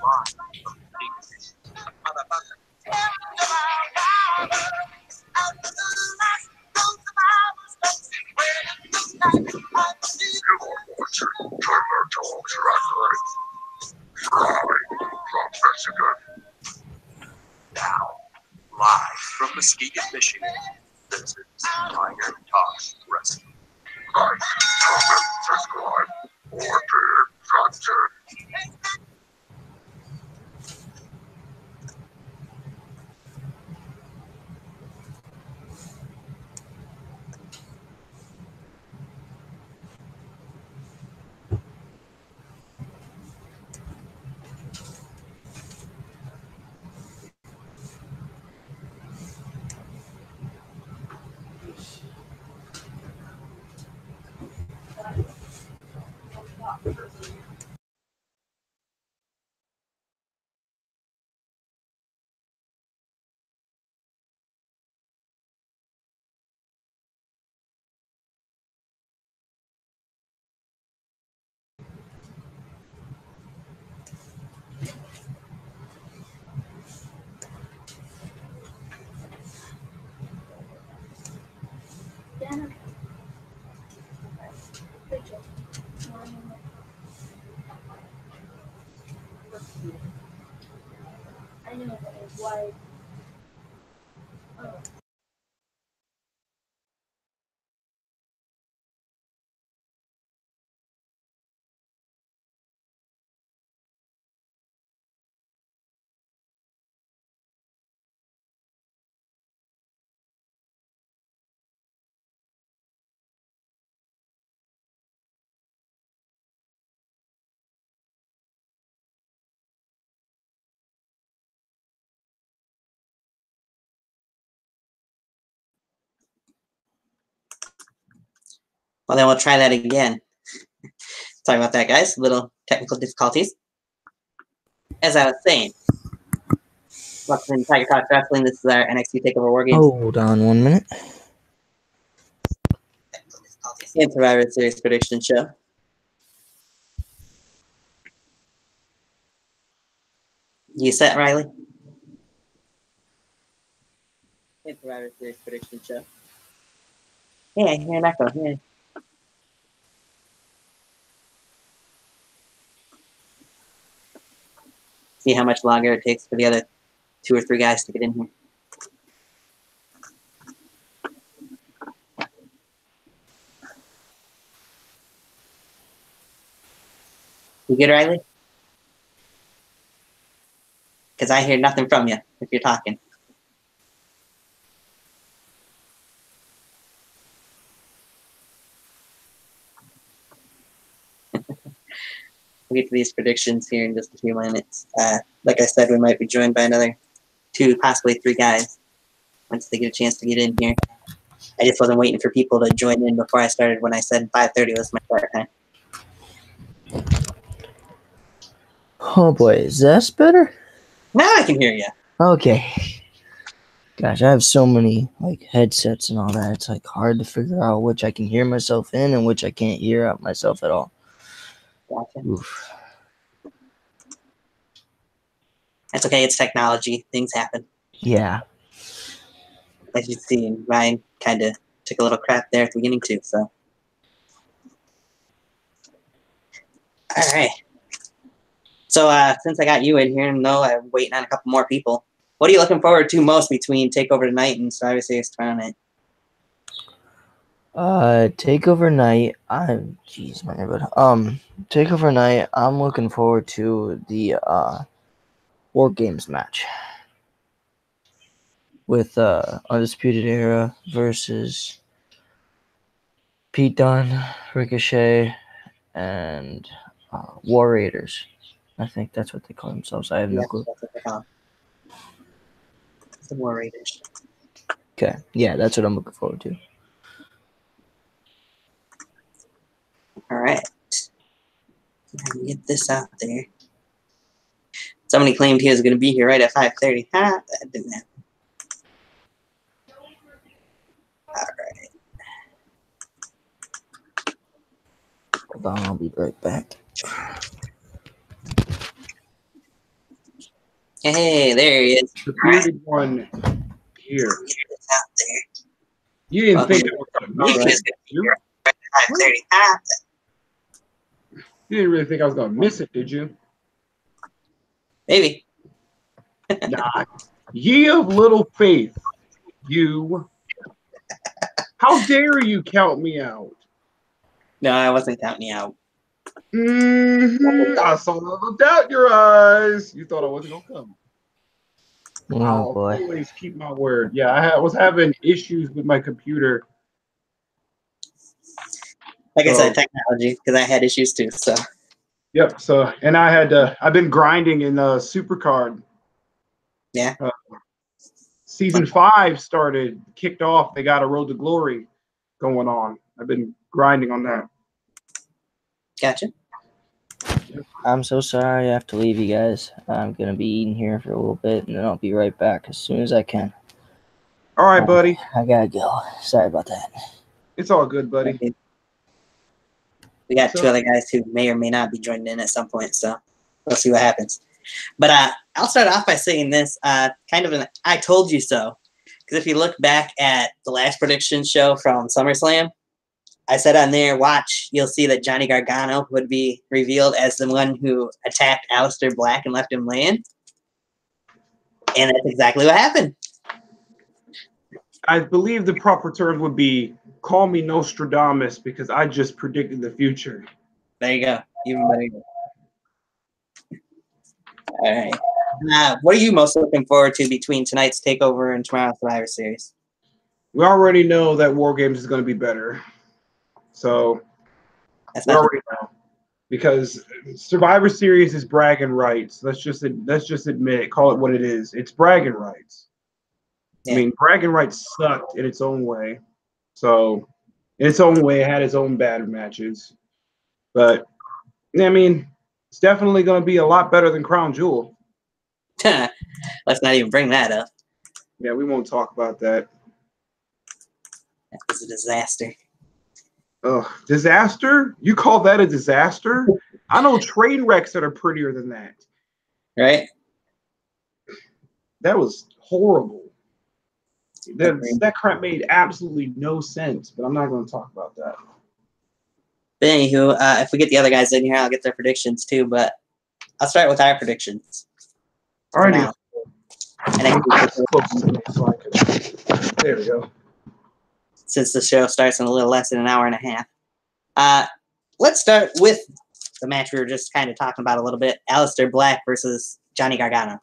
Live from Muskegon, Michigan, this is Iron Talks Wrestling. I know that it's wide. Well, then we'll try that again. Sorry about that, guys. Little technical difficulties. As I was saying, welcome to Tiger Talk Wrestling. This is our NXT Takeover War Games. Hold on 1 minute. And Survivor Series prediction show. You set, Riley? And Survivor Series prediction show. Yeah, hear an echo. Yeah. See how much longer it takes for the other 2 or 3 guys to get in here. You good, Riley? Because I hear nothing from you if you're talking. We'll get to these predictions here in just a few minutes. Like I said, we might be joined by another 2, possibly 3 guys once they get a chance to get in here. I just wasn't waiting for people to join in before I started when I said 5:30 was my start time. Oh boy, is this better? Now I can hear you. Okay. Gosh, I have so many like headsets and all that. It's like hard to figure out which I can hear myself in and which I can't hear out myself at all. Gotcha. Oof. That's okay. It's technology. Things happen. Yeah. As you see, Ryan kind of took a little crap there at the beginning too. So, all right. So since I got you in here, no, I'm waiting on a couple more people. What are you looking forward to most between Takeover tonight and Survivor Series tomorrow night? Takeover night. Jeez, my earbud. Takeover night. I'm looking forward to the War Games match with Undisputed Era versus Pete Dunne, Ricochet, and War Raiders. I think that's what they call themselves. I have no clue. That's what they call them. The War Raiders. Okay, yeah, that's what I'm looking forward to. All right. Let me get this out there. Somebody claimed he was going to be here right at 5:30. That didn't happen. All right. Hold on, I'll be right back. Hey, there he is. The bearded one here. It's out there. You didn't Welcome think to I was going to miss Right. it, did you? 5:35. You didn't really think I was going to miss it, did you? Maybe. Nah. Ye of little faith, you. How dare you count me out? No, I wasn't counting you out. I saw the doubt in your eyes. You thought I wasn't going to come. Oh I'll boy. always keep my word. Yeah, I was having issues with my computer. Like I So- said, technology, because I had issues too. So Yep. So, and I've been grinding in Supercard. yeah, Season 5 kicked off. They got a Road to Glory going on. I've been grinding on that. gotcha. I'm so sorry I have to leave you guys. I'm gonna be eating here for a little bit, and then I'll be right back as soon as I can. All right, buddy. I gotta go. Sorry about that. It's all good, buddy. Okay. We got So- two other guys who may or may not be joining in at some point, so we'll see what happens. But I'll start off by saying this, kind of an "I told you so," because if you look back at the last prediction show from SummerSlam, I said on there, watch, you'll see that Johnny Gargano would be revealed as the one who attacked Aleister Black and left him laying. And that's exactly what happened. I believe the proper term would be call me Nostradamus because I just predicted the future. There you go. Even better. All right. What are you most looking forward to between tonight's Takeover and tomorrow's Survivor Series? We already know that War Games is going to be better. So That's we not already know. Because Survivor Series is bragging rights. Let's just admit it, call it what it is. It's bragging rights. Yeah. I mean, bragging rights sucked in its own way. So, in its own way, it had its own bad matches. But, I mean, it's definitely going to be a lot better than Crown Jewel. Let's not even bring that up. Yeah, we won't talk about that. That was a disaster. Ugh, disaster? You call that a disaster? I know train wrecks that are prettier than that. Right? That was horrible. That crap made absolutely no sense, but I'm not going to talk about that. But anywho, if we get the other guys in here, I'll get their predictions too. But I'll start with our predictions. All right, Now. And I there we go. Since the show starts in a little less than an hour and a half. Let's start with the match we were just kind of talking about a little bit. Aleister Black versus Johnny Gargano.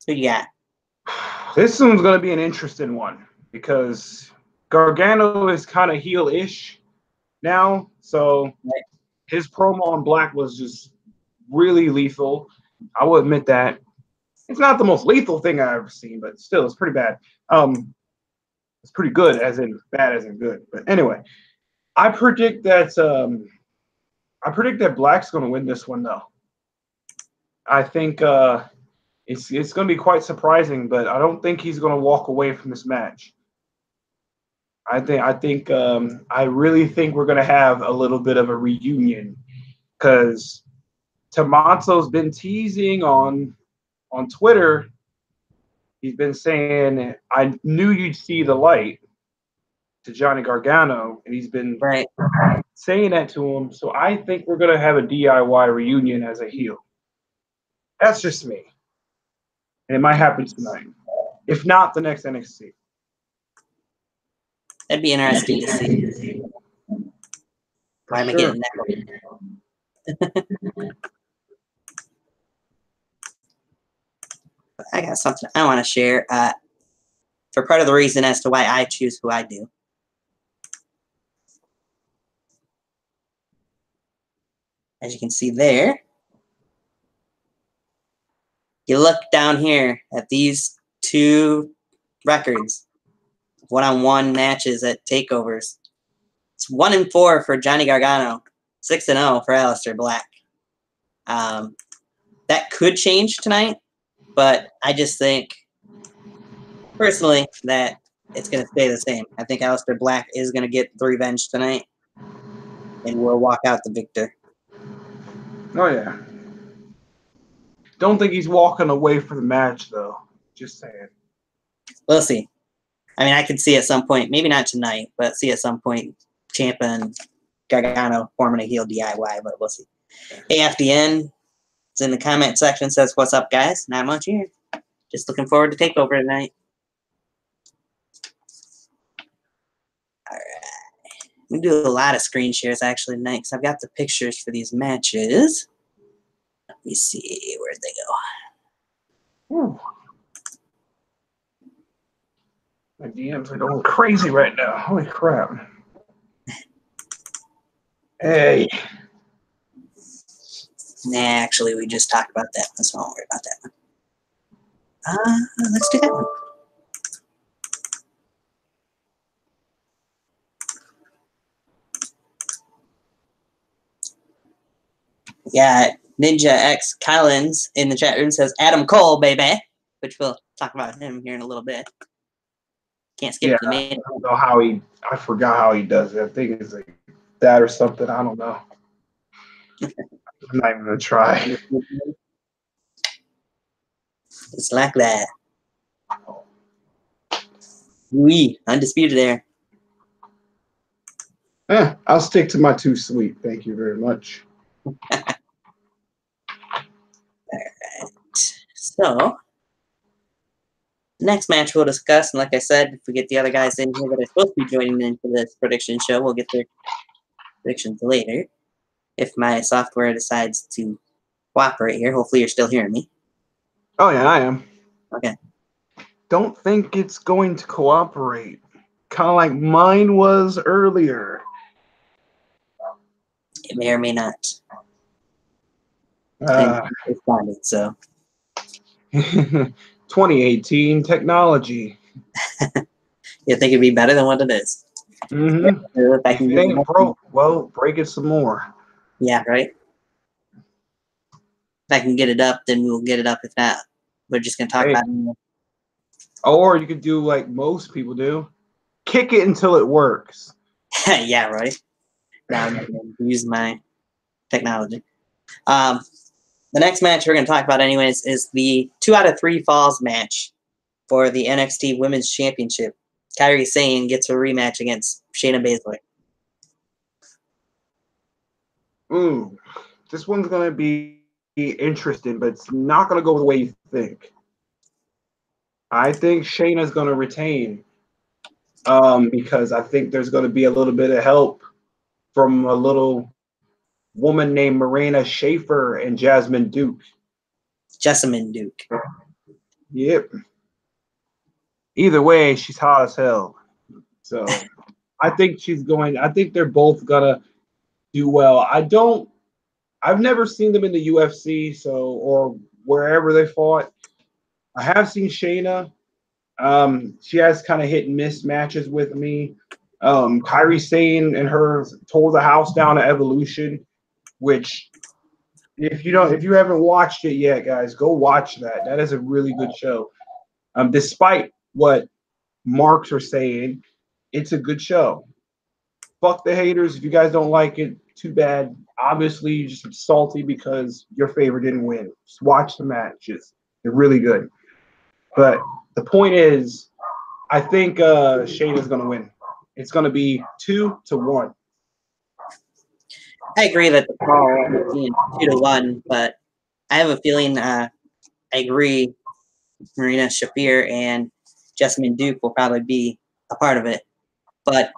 Who you got? This one's going to be an interesting one because Gargano is kind of heel-ish now. So his promo on Black was just really lethal. I will admit that. It's not the most lethal thing I've ever seen, but still, it's pretty bad. It's pretty good, as in bad, as in good. But anyway, I predict that Black's going to win this one, though. I think it's going to be quite surprising, but I don't think he's going to walk away from this match. I really think we're going to have a little bit of a reunion because Tommaso's been teasing on Twitter. He's been saying, I knew you'd see the light to Johnny Gargano, and he's been saying that to him. So I think we're going to have a DIY reunion as a heel. That's just me. And it might happen tonight. If not, the next NXT. That'd be interesting to see. Why am I getting that? I got something I want to share for part of the reason as to why I choose who I do. As you can see there, you look down here at these two records, one-on-one matches at takeovers. It's 1-4 for Johnny Gargano, 6-0 for Aleister Black. That could change tonight, but I just think, personally, that it's going to stay the same. I think Aleister Black is going to get the revenge tonight, and we'll walk out the victor. Oh, yeah. Don't think he's walking away for the match, though. Just saying. We'll see. I mean, I could see at some point, maybe not tonight, but see at some point Ciampa and Gargano forming a heel DIY, but we'll see. AFDN is in the comment section, says, "What's up, guys? Not much here. Just looking forward to Takeover tonight." All right. We do a lot of screen shares actually tonight because I've got the pictures for these matches. Let me see. Where'd they go? Ooh. My DMs are going crazy right now. Holy crap. Hey. Nah, actually, we just talked about that one, so I won't worry about that one. Let's do that one. Yeah, Ninja X Collins in the chat room says Adam Cole, baby, which we'll talk about him here in a little bit. Can't skip the main. I don't know how I forgot how he does it. I think it's like that or something. I don't know. I'm not even going to try. It's like that. We undisputed there. I'll stick to my 2 sweet. Thank you very much. All right. So, next match we'll discuss, and like I said, if we get the other guys in here that are supposed to be joining in for this prediction show, we'll get their predictions later. If my software decides to cooperate here, hopefully you're still hearing me. Oh, yeah, I am. Okay. Don't think it's going to cooperate. Kind of like mine was earlier. It may or may not. Responded, so. 2018 technology. You think it'd be better than what it is? Mm-hmm. If it ain't broke, well, break it some more. Yeah, right? If I can get it up, then we'll get it up. If not, we're just going to talk about it. Or you could do like most people do. Kick it until it works. Yeah, right? Now I'm going to use my technology. The next match we're going to talk about anyways is the 2 out of 3 falls match for the NXT Women's Championship. Kairi Sane gets a rematch against Shayna Baszler. Ooh, this one's going to be interesting, but it's not going to go the way you think. I think Shayna's going to retain because I think there's going to be a little bit of help from a little woman named Marina Schaefer and Jasmine Duke. Jessamine Duke. Yep. Either way, she's hot as hell. So I think they're both gonna do well. I've never seen them in the UFC, or wherever they fought. I have seen Shayna. She has kind of hit and miss matches with me. Kairi Sane and her tore the house down at Evolution, which if you haven't watched it yet, guys, go watch that. That is a really good show. Despite what marks are saying, it's a good show. Fuck the haters. If you guys don't like it, too bad. Obviously, you're just salty because your favorite didn't win. Just watch the matches. They're really good. But the point is, I think Shayna's going to win. It's going to be 2-1. I agree that the call is being 2-1, but I have a feeling I agree Marina Shafir and Jessamine Duke will probably be a part of it. But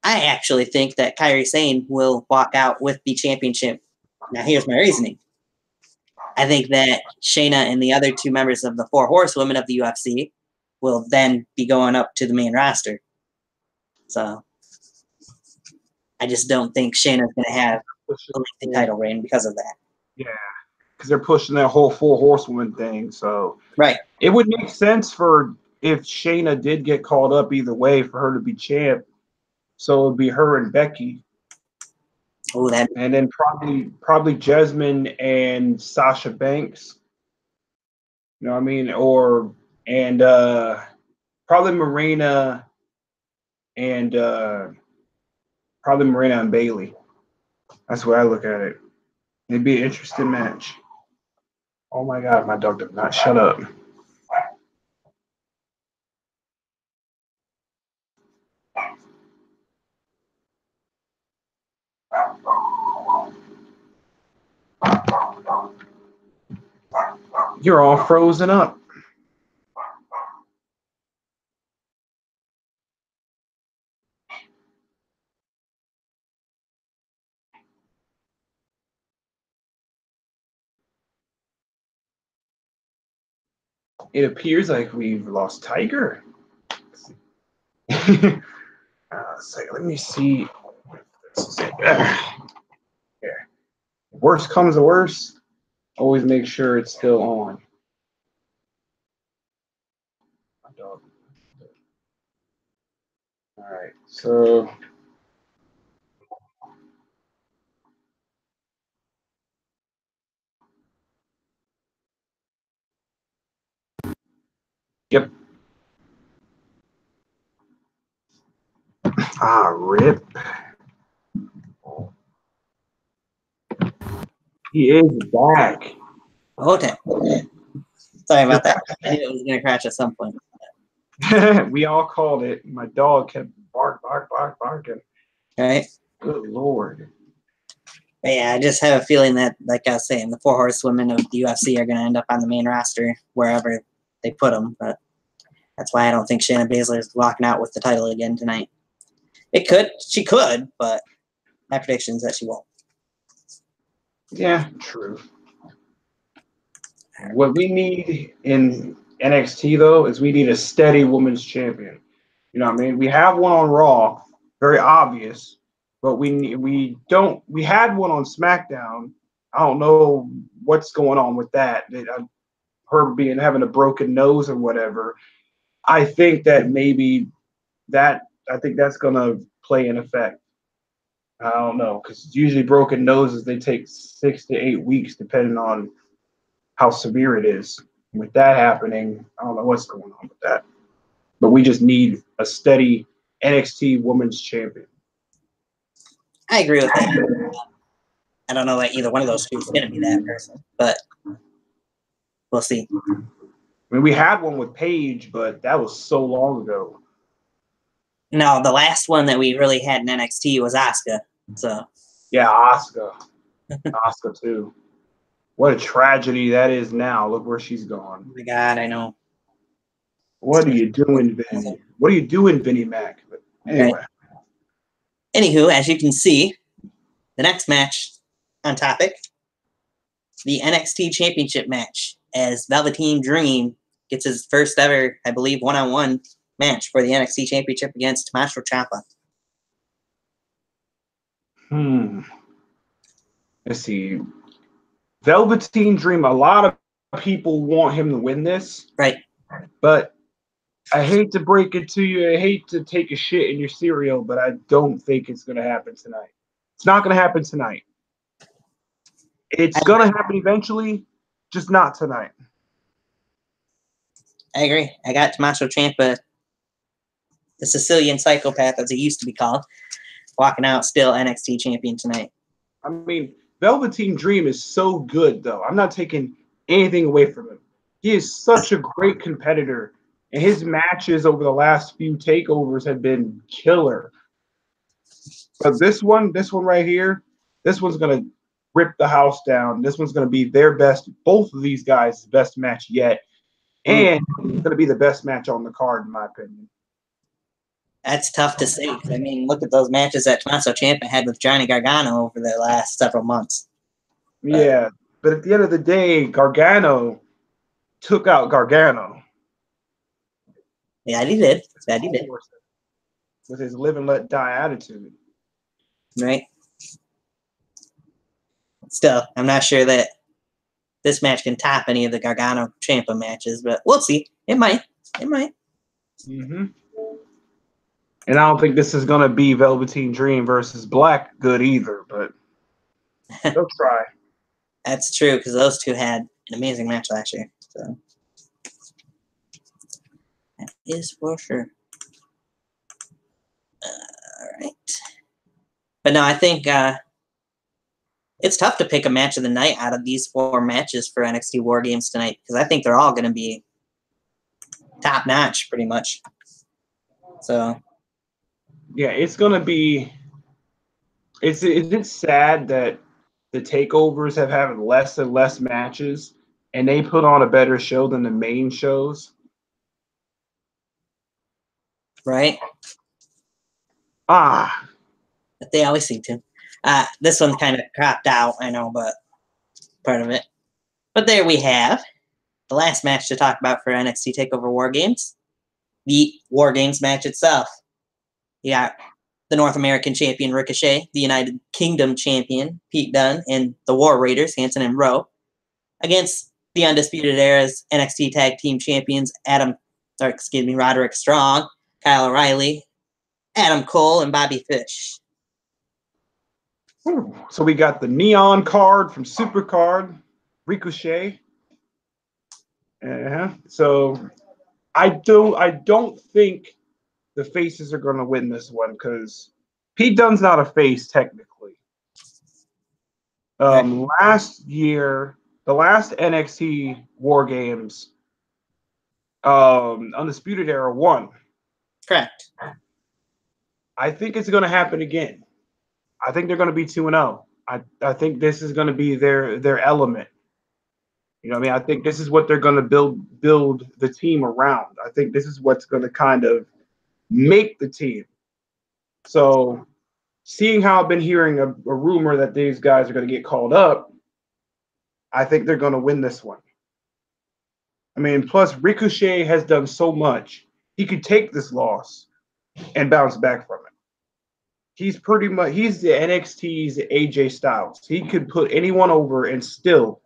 I actually think that Kairi Sane will walk out with the championship. Now, here's my reasoning. I think that Shayna and the other 2 members of the 4 horsewomen of the UFC will then be going up to the main roster. So I just don't think Shayna's going to have a lengthy title reign because of that. Yeah, because they're pushing that whole 4 horsewoman thing. So right, it would make sense for if Shayna did get called up either way for her to be champ. So it would be her and Becky. Oh, that. And then probably Jasmine and Sasha Banks. You know what I mean? Probably Marina and Bailey. That's the way I look at it. It'd be an interesting match. Oh my God, my dog did not shut up. You're all frozen up. It appears like we've lost Tiger. Let me see. Here. Worst comes to worst, always make sure it's still on. My dog. All right, so yep. Rip. He is back. Okay. Sorry about that. I knew it was going to crash at some point. We all called it. My dog kept barking. Right? Good Lord. But yeah, I just have a feeling that, like I was saying, the 4 horsewomen of the UFC are going to end up on the main roster wherever they put them. But that's why I don't think Shayna Baszler is walking out with the title again tonight. She could, but my prediction is that she won't. Yeah, true. What we need in NXT though is we need a steady women's champion. You know what I mean? We have one on Raw, very obvious, but we had one on SmackDown. I don't know what's going on with that. Her having a broken nose or whatever. I think that maybe I think that's gonna play an effect. I don't know, because usually broken noses they take 6 to 8 weeks depending on how severe it is. With that happening, I don't know what's going on with that. But we just need a steady NXT Women's Champion. I agree with that. I don't know that either one of those two is going to be that person, but we'll see. I mean, we had one with Paige, but that was so long ago. No, the last one that we really had in NXT was Asuka. So yeah, Asuka. Asuka too. What a tragedy that is now. Look where she's gone. Oh my God, I know. What are you doing, Vinny? What are you doing, Vinny Mac? But anyway. Right. Anywho, as you can see, the next match on topic, the NXT Championship match, as Velveteen Dream gets his first ever, I believe, one-on-one match for the NXT Championship against Tommaso Ciampa. Let's see. Velveteen Dream, a lot of people want him to win this. Right. But I hate to break it to you. I hate to take a shit in your cereal, but I don't think it's going to happen tonight. It's not going to happen tonight. It's going to happen eventually, just not tonight. I agree. I got Tommaso Ciampa, the Sicilian psychopath, as he used to be called, walking out still NXT champion tonight. I mean, Velveteen Dream is so good, though. I'm not taking anything away from him. He is such a great competitor, and his matches over the last few takeovers have been killer. But this one right here, this one's going to rip the house down. This one's going to be their best, both of these guys' best match yet. And it's going to be the best match on the card, in my opinion. That's tough to say. I mean, look at those matches that Tommaso Ciampa had with Johnny Gargano over the last several months. Yeah, but at the end of the day, Gargano took out Gargano. Yeah, he did. That he did. With his live and let die attitude. Right. Still, I'm not sure that this match can top any of the Gargano Ciampa matches, but we'll see. It might. It might. Mm-hmm. And I don't think this is going to be Velveteen Dream versus Black good either, but they'll try. That's true, because those two had an amazing match last year. So that is for sure. All right. But no, I think it's tough to pick a match of the night out of these 4 matches for NXT War Games tonight because I think they're all going to be top notch, pretty much. So, yeah, it's gonna be. It's sad that the takeovers have had less and less matches, and they put on a better show than the main shows. right? Ah, But they always seem to. This one kind of cropped out, I know, but part of it. But there we have the last match to talk about for NXT Takeover War Games. The War Games match itself. You got the North American champion Ricochet, the United Kingdom champion Pete Dunne, and the War Raiders, Hanson and Rowe, against the Undisputed Era's NXT Tag Team champions Roderick Strong, Kyle O'Reilly, Adam Cole, and Bobby Fish. so we got the neon card from Supercard, Ricochet. So I don't think the faces are going to win this one because Pete Dunne's not a face technically. Last year, the last NXT War Games, Undisputed Era won. Correct. I think it's going to happen again. I think they're going to be 2-0. I think this is going to be their element. You know what I mean? I think this is what they're going to build the team around. I think this is what's going to kind of make the team. So seeing how I've been hearing a rumor that these guys are going to get called up, I think they're going to win this one. I mean, plus Ricochet has done so much. He could take this loss and bounce back from it. He's the NXT's AJ Styles. He could put anyone over and still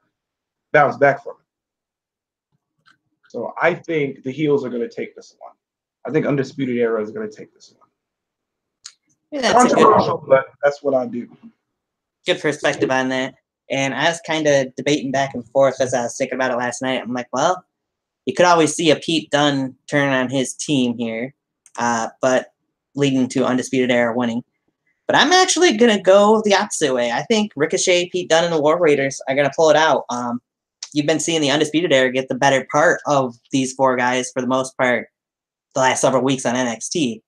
bounce back from it. So I think the heels are going to take this one. I think Undisputed Era is going to take this one. Yeah, that's controversial, but that's what I do. Good perspective on that. And I was kind of debating back and forth as I was thinking about it last night. I'm like, well, you could always see a Pete Dunne turn on his team here, but leading to Undisputed Era winning. But I'm actually going to go the opposite way. I think Ricochet, Pete Dunne, and the War Raiders are going to pull it out. You've been seeing the Undisputed Era get the better part of these 4 guys for the most part the last several weeks on NXT.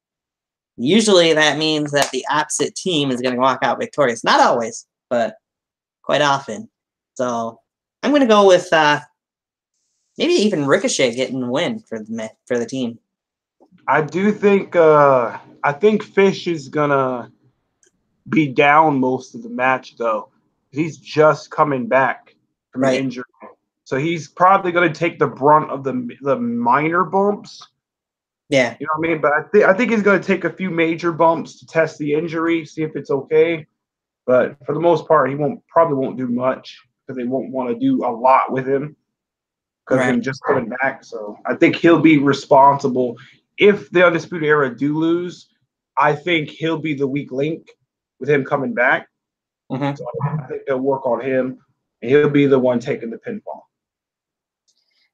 Usually that means that the opposite team is going to walk out victorious. Not always, but quite often. So I'm going to go with maybe even Ricochet getting the win for the team. I do think I think Fish is gonna be down most of the match though. He's just coming back from an injury, so he's probably gonna take the brunt of the minor bumps. Yeah, you know what I mean. But I think he's gonna take a few major bumps to test the injury, see if it's okay. But for the most part, he probably won't do much because they won't want to do a lot with him because of him just coming back. So I think he'll be responsible. If the Undisputed Era do lose, I think he'll be the weak link with him coming back. Mm-hmm. So I think they'll work on him, and he'll be the one taking the pinfall.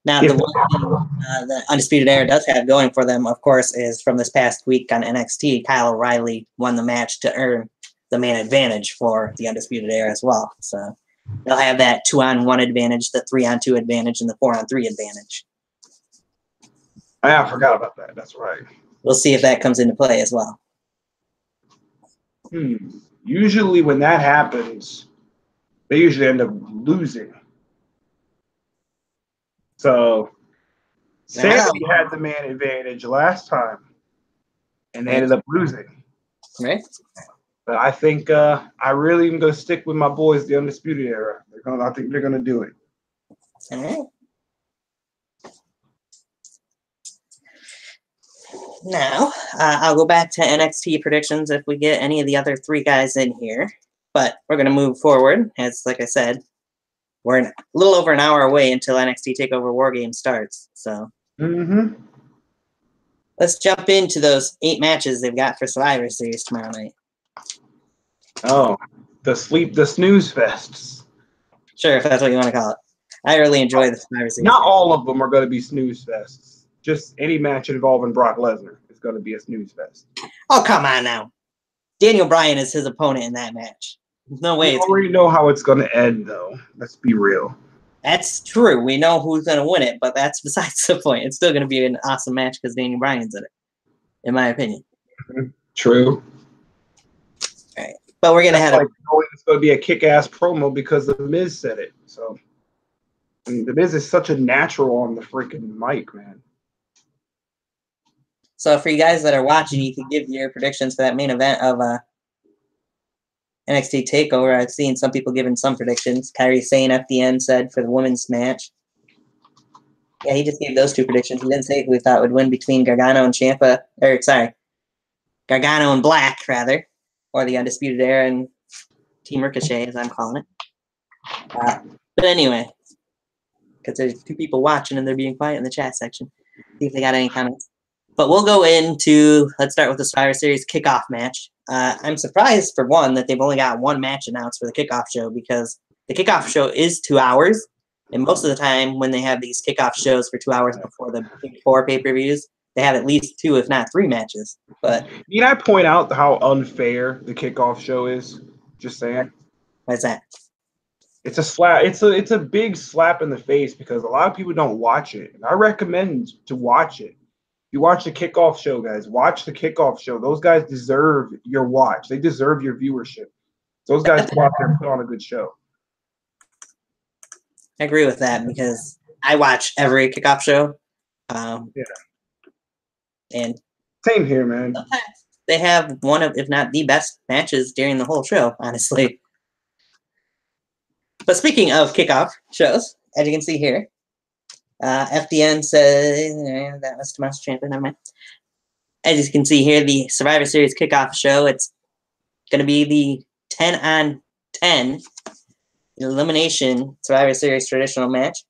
Now, the one thing the Undisputed Era does have going for them, of course, is from this past week on NXT, Kyle O'Reilly won the match to earn the main advantage for the Undisputed Era as well. So they'll have that 2-on-1 advantage, the 3-on-2 advantage, and the 4-on-3 advantage. I forgot about that. That's right. We'll see if that comes into play as well. Usually when that happens, they usually end up losing. So Sammy had the man advantage last time, and they ended up losing. Right. But I think I really am going to stick with my boys, the Undisputed Era. I think they're going to do it. All right. Now, I'll go back to NXT predictions if we get any of the other 3 guys in here. But we're going to move forward. As like I said, we're a little over an hour away until NXT Takeover War Games starts. So let's jump into those 8 matches they've got for Survivor Series tomorrow night. Oh, the snooze fests. Sure, if that's what you want to call it. I really enjoy the Survivor Series. Not all of them are going to be snooze fests. Just any match involving Brock Lesnar is going to be a snooze fest. Oh, come on now. Daniel Bryan is his opponent in that match. There's no We way. already know how it's going to end, though. Let's be real. That's true. We know who's going to win it, but that's besides the point. It's still going to be an awesome match because Daniel Bryan's in it, in my opinion. True. All right. But we're going to have it's going to be a kick-ass promo because The Miz said it. So, I mean, The Miz is such a natural on the freaking mic, man. So for you guys that are watching, you can give your predictions for that main event of NXT Takeover. I've seen some people giving some predictions. Kyrie Sane at the end said for the women's match. Yeah, he just gave those two predictions. He didn't say who he thought would win between Gargano and Gargano and Black, rather, or the Undisputed Era and Team Ricochet, as I'm calling it. But anyway, because there's two people watching and they're being quiet in the chat section. See if they got any comments. But we'll go into, let's start with the Survivor Series kickoff match. I'm surprised, for one, that they've only got one match announced for the kickoff show because the kickoff show is 2 hours. And most of the time when they have these kickoff shows for 2 hours before the Big Four pay-per-views, they have at least 2, if not 3 matches. But Can I point out how unfair the kickoff show is? Just saying. what's that? It's a slap. It's a big slap in the face because a lot of people don't watch it. And I recommend to watch it. You watch the kickoff show, guys. Watch the kickoff show. Those guys deserve your watch. They deserve your viewership. Those guys go out there and put on a good show. I agree with that because I watch every kickoff show. And Same here, man. sometimes they have one of, if not the best matches during the whole show, honestly. But speaking of kickoff shows, as you can see here, FDN said that was Tommaso Ciampa. Never mind. As you can see here, the Survivor Series kickoff show. It's going to be the 10-on-10 elimination Survivor Series traditional match.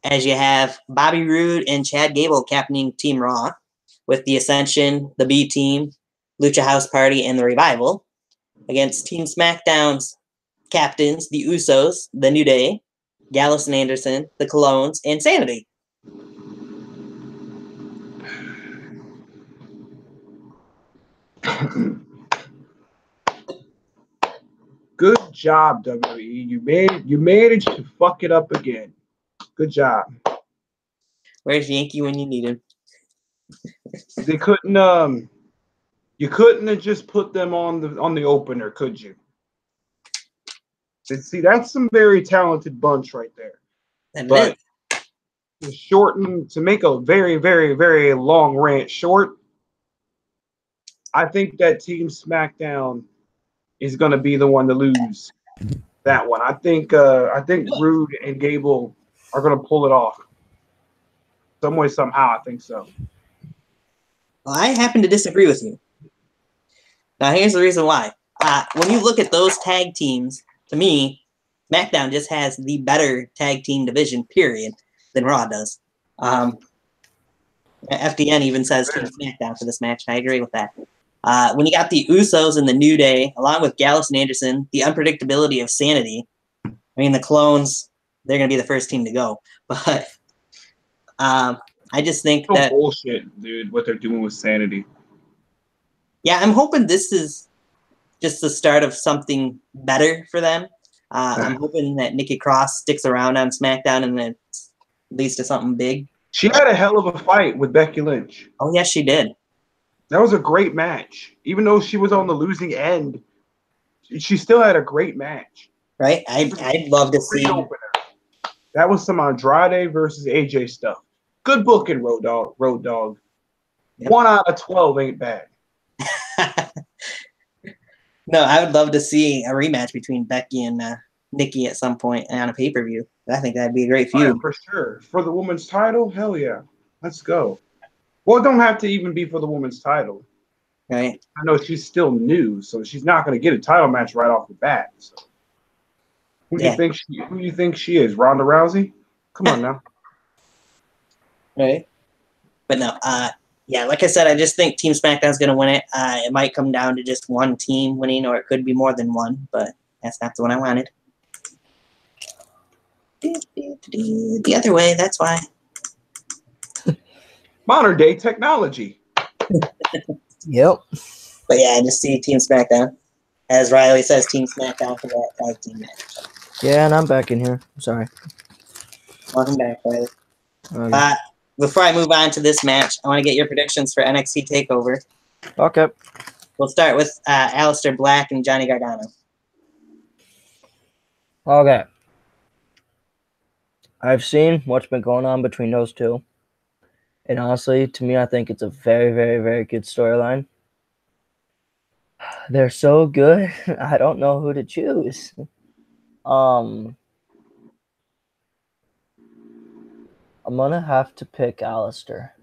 As you have Bobby Roode and Chad Gable captaining Team Raw, with the Ascension, the B Team, Lucha House Party, and the Revival, against Team SmackDown's captains, the Usos, the New Day, Gallus and Anderson, the Colognes, and Sanity. Good job, WWE. You managed to fuck it up again. Good job. Where's Yankee when you need him? They couldn't you couldn't have just put them on the opener, could you? See, that's some very talented bunch right there. But to make a very, very, very long rant short, I think that Team SmackDown is going to be the one to lose that one. I think Rude and Gable are going to pull it off. Some way, somehow, I think so. Well, I happen to disagree with you. Now, here's the reason why. When you look at those tag teams, to me, SmackDown just has the better tag team division, period, than Raw does. FDN even says Team SmackDown for this match. I agree with that. When you got the Usos and the New Day, along with Gallus and Anderson, the unpredictability of Sanity. I mean, the Clones, they're going to be the first team to go. But I just think that bullshit, dude, what they're doing with Sanity. Yeah, I'm hoping this is just the start of something better for them. I'm hoping that Nikki Cross sticks around on SmackDown and then leads to something big. She had a hell of a fight with Becky Lynch. Oh, yes, she did. That was a great match. Even though she was on the losing end, she still had a great match. Right? I'd love to see. That was some Andrade versus AJ stuff. Good booking, Road Dogg. Yep. 1 out of 12 ain't bad. No, I would love to see a rematch between Becky and Nikki at some point on a pay-per-view. I think that'd be a great feud. Yeah, for sure. For the women's title, hell yeah. Let's go. Well, it don't have to even be for the women's title. Right. I know she's still new, so she's not going to get a title match right off the bat. So. Who do you think she is? Ronda Rousey? Come on now. Right. But no, yeah, like I said, I just think Team SmackDown's going to win it. It might come down to just one team winning, or it could be more than one, but that's not the one I wanted. The other way, that's why. Modern day technology. Yep. But yeah, I just see Team SmackDown. As Riley says, Team SmackDown for that tag team match. Yeah, and I'm back in here. I'm sorry. Welcome back, Riley. Okay. Before I move on to this match, I want to get your predictions for NXT Takeover. Okay. We'll start with Aleister Black and Johnny Gargano. Okay. I've seen what's been going on between those two. And honestly, to me, I think it's a very, very, very good storyline. They're so good. I don't know who to choose. I'm gonna have to pick Alistair.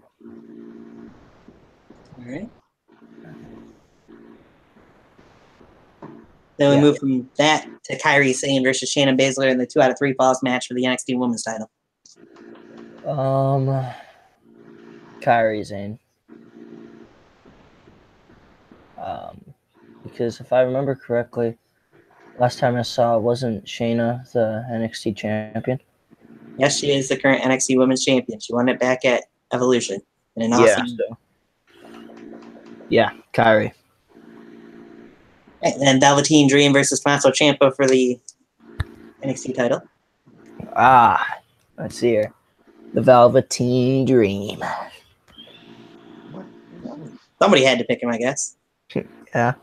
All right. Then we move from that to Kairi Sane versus Shayna Baszler in the 2 out of 3 falls match for the NXT Women's title. Kairi Sane. Because if I remember correctly, last time I saw, wasn't Shayna the NXT champion? Yes, she is the current NXT Women's Champion. She won it back at Evolution. In an awesome. Yeah, Kairi. And then Velveteen Dream versus Tommaso Ciampa for the NXT title. Let's see here. The Velveteen Dream. Somebody had to pick him, I guess. Yeah.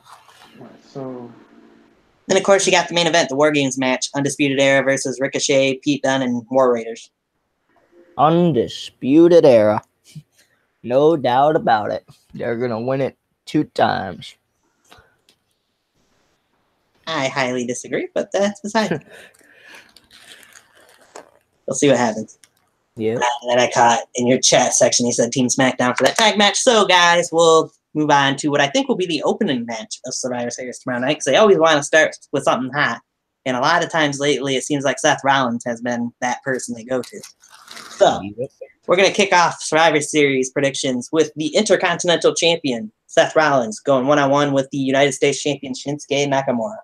So. Then, of course, you got the main event, the War Games match. Undisputed Era versus Ricochet, Pete Dunne, and War Raiders. Undisputed Era. No doubt about it. They're going to win it 2 times. I highly disagree, but that's beside. We'll see what happens. Yeah. And then I caught in your chat section, you said Team SmackDown for that tag match. So, guys, we'll move on to what I think will be the opening match of Survivor Series tomorrow night, because they always want to start with something hot. And a lot of times lately, it seems like Seth Rollins has been that person they go to. So, we're going to kick off Survivor Series predictions with the Intercontinental Champion, Seth Rollins, going one-on-one with the United States Champion, Shinsuke Nakamura.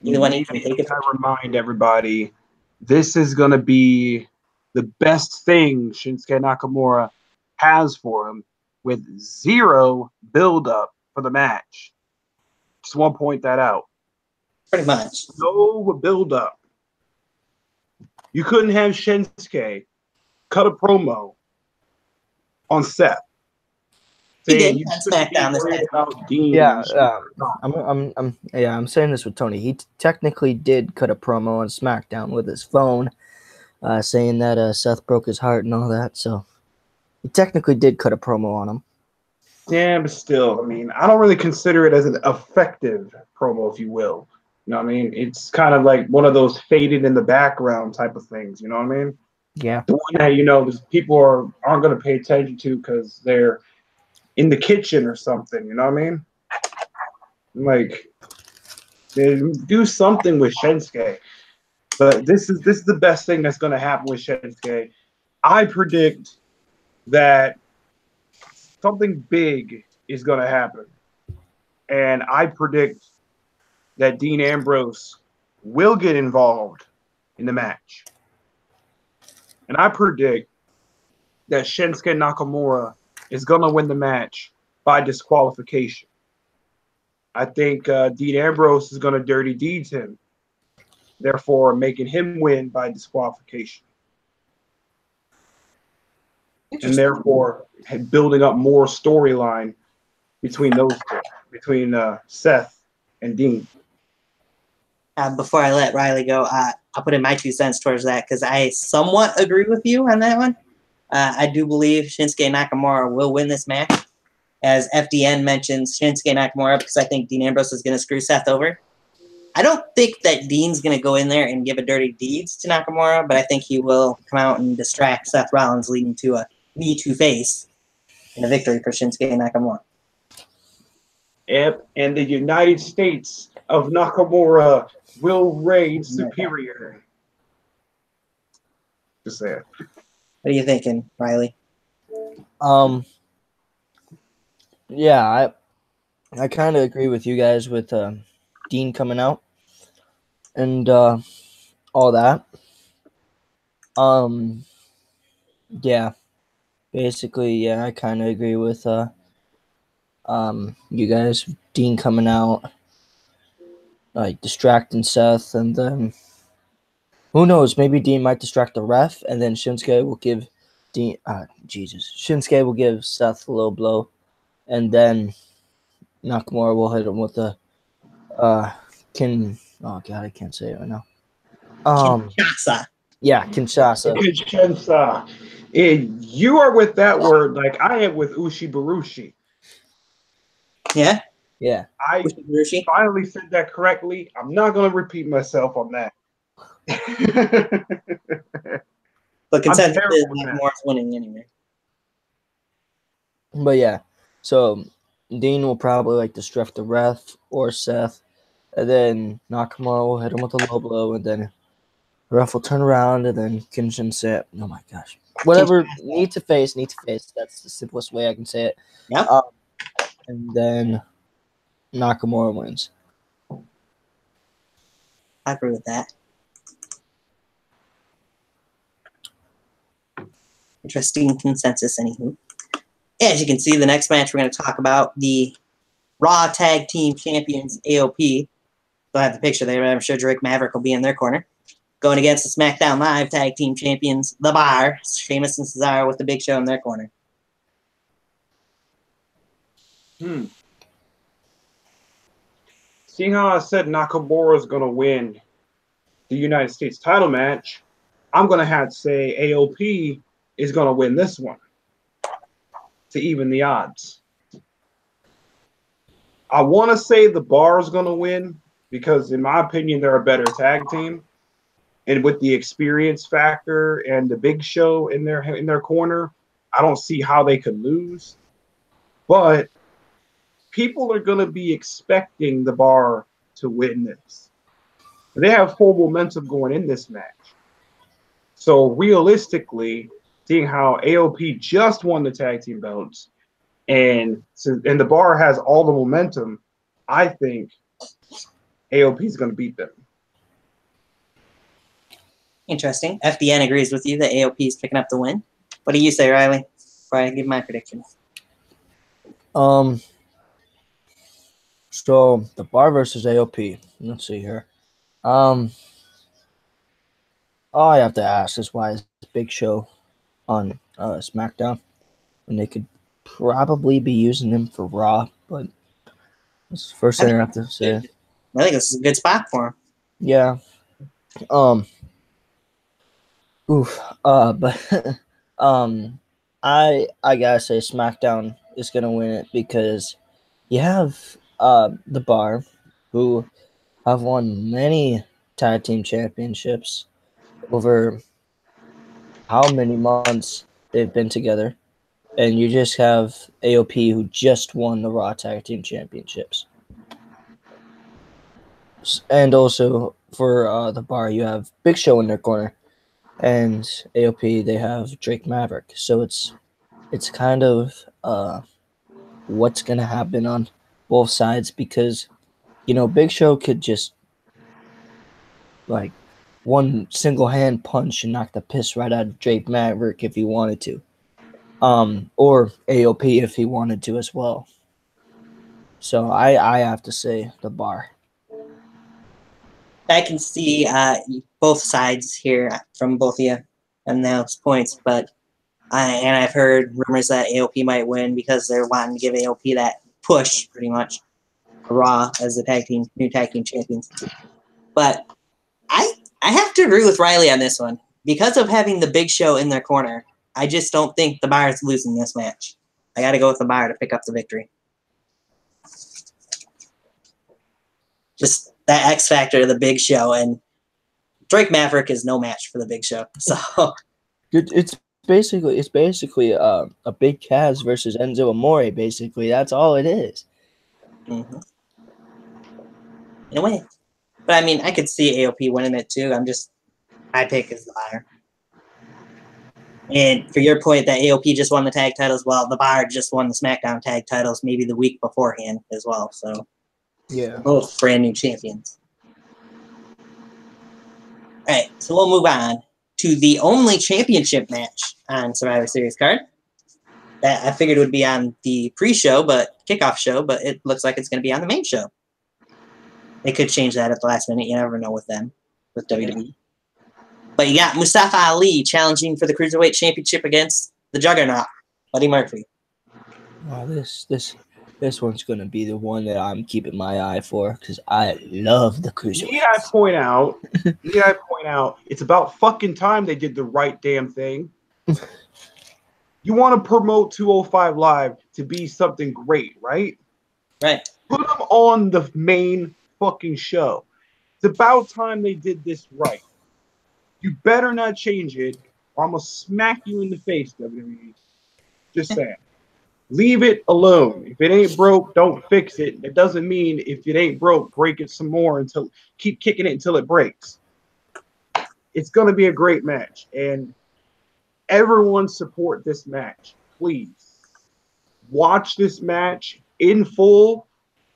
Either one you can take it. I remind everybody, this is going to be the best thing Shinsuke Nakamura has for him, with 0 build-up for the match. Just want to point that out. Pretty much. No build-up. You couldn't have Shinsuke cut a promo on Seth. He did You on shouldn't be SmackDown this worried time. about Dean. Yeah, I'm saying this with Tony. He technically did cut a promo on SmackDown with his phone, saying that Seth broke his heart and all that. So he technically did cut a promo on him. Yeah, but still, I mean, I don't really consider it as an effective promo, if you will. You know what I mean? It's kind of like one of those faded in the background type of things. You know what I mean? Yeah. The one that people aren't going to pay attention to because they're in the kitchen or something. You know what I mean? Like, do something with Shinsuke. But this is the best thing that's going to happen with Shinsuke. I predict that something big is going to happen. And I predict that Dean Ambrose will get involved in the match. And I predict that Shinsuke Nakamura is going to win the match by disqualification. I think Dean Ambrose is going to dirty deeds him, therefore making him win by disqualification. And therefore building up more storyline between those two, between Seth and Dean. Before I let Riley go, I'll put in my 2 cents towards that, because I somewhat agree with you on that one. I do believe Shinsuke Nakamura will win this match. As FDN mentions Shinsuke Nakamura, because I think Dean Ambrose is going to screw Seth over. I don't think that Dean's going to go in there and give a dirty deeds to Nakamura, but I think he will come out and distract Seth Rollins, leading to a Me Too face and a victory for Shinsuke Nakamura. Yep, and the United States of Nakamura will reign superior. Just saying. What are you thinking, Riley? Yeah, I kind of agree with you guys with Dean coming out and all that. Yeah, basically, yeah, I kind of agree with you guys Dean coming out, like distracting Seth, and then who knows? Maybe Dean might distract the ref, and then Shinsuke will give Shinsuke will give Seth a low blow, and then Nakamura will hit him with the Oh God, I can't say it right now. Kinshasa. Yeah, Kinshasa. Kinshasa. You are with that word like I am with Ushibarushi. Yeah. Yeah. I Ushibarushi. finally said that correctly. I'm not going to repeat myself on that. But consensus terrible is with that. Nakamura's winning anyway. But yeah, so Dean will probably like distract the ref or Seth, and then Nakamura will hit him with a low blow, and then the ref will turn around, and then Kenshin say, "Oh my gosh, whatever, need to face." That's the simplest way I can say it. Yep. And then Nakamura wins. I agree with that. Interesting consensus, anywho. As you can see, the next match we're going to talk about, the Raw Tag Team Champions AOP. So I have the picture there, but I'm sure Drake Maverick will be in their corner. Going against the SmackDown Live Tag Team Champions, The Bar, Sheamus and Cesaro with the Big Show in their corner. Seeing how I said Nakamura is going to win the United States title match, I'm going to have to say AOP is going to win this one to even the odds. I want to say the Bar is going to win because, in my opinion, they're a better tag team. And with the experience factor and the Big Show in their corner, I don't see how they could lose. But people are going to be expecting the Bar to win this. They have full momentum going in this match. So realistically, seeing how AOP just won the tag team belts, and the Bar has all the momentum, I think AOP is going to beat them. Interesting. FDN agrees with you that AOP is picking up the win. What do you say, Riley? Before I give my predictions. So the Bar versus AOP. Let's see here. All I have to ask is why is Big Show on SmackDown when they could probably be using him for Raw, but that's the first thing I have to say. I think this is a good spot for him. Yeah. But I gotta say SmackDown is gonna win it because you have the Bar, who have won many tag team championships over how many months they've been together, and you just have AOP, who just won the Raw Tag Team Championships. And also for the Bar, you have Big Show in their corner, and AOP, they have Drake Maverick. So it's kind of what's gonna happen on both sides, because Big Show could just like one single hand punch and knock the piss right out of Drake Maverick if he wanted to. Or AOP if he wanted to as well. So I have to say the Bar. I can see both sides here from both of you on those points, but I've heard rumors that AOP might win because they're wanting to give AOP that push, pretty much, for Raw as the new tag team champions. But I have to agree with Riley on this one. Because of having the Big Show in their corner, I just don't think the Bar is losing this match. I got to go with the Bar to pick up the victory. Just that X factor of the Big Show, and Drake Maverick is no match for the Big Show. So it's basically a Big Cass versus Enzo Amore. Basically, that's all it is. Mm-hmm. In a way, but I mean, I could see AOP winning it too. My pick is the Bar. And for your point that AOP just won the tag titles, well, the Bar just won the SmackDown tag titles maybe the week beforehand as well. So yeah, both brand new champions. All right, so we'll move on to the only championship match on Survivor Series card. That I figured would be on the pre-show, but kickoff show, but it looks like it's going to be on the main show. They could change that at the last minute. You never know with them, with WWE. But you got Mustafa Ali challenging for the Cruiserweight Championship against the Juggernaut, Buddy Murphy. Wow, this one's gonna be the one that I'm keeping my eye for because I love the cruiserweights. Need I point out, it's about fucking time they did the right damn thing. You want to promote 205 Live to be something great, right? Right. Put them on the main fucking show. It's about time they did this right. You better not change it, or I'm gonna smack you in the face, WWE. Just saying. Leave it alone. If it ain't broke, don't fix it. It doesn't mean if it ain't broke, break it some more until keep kicking it until it breaks. It's gonna be a great match, and everyone support this match, please. Watch this match in full.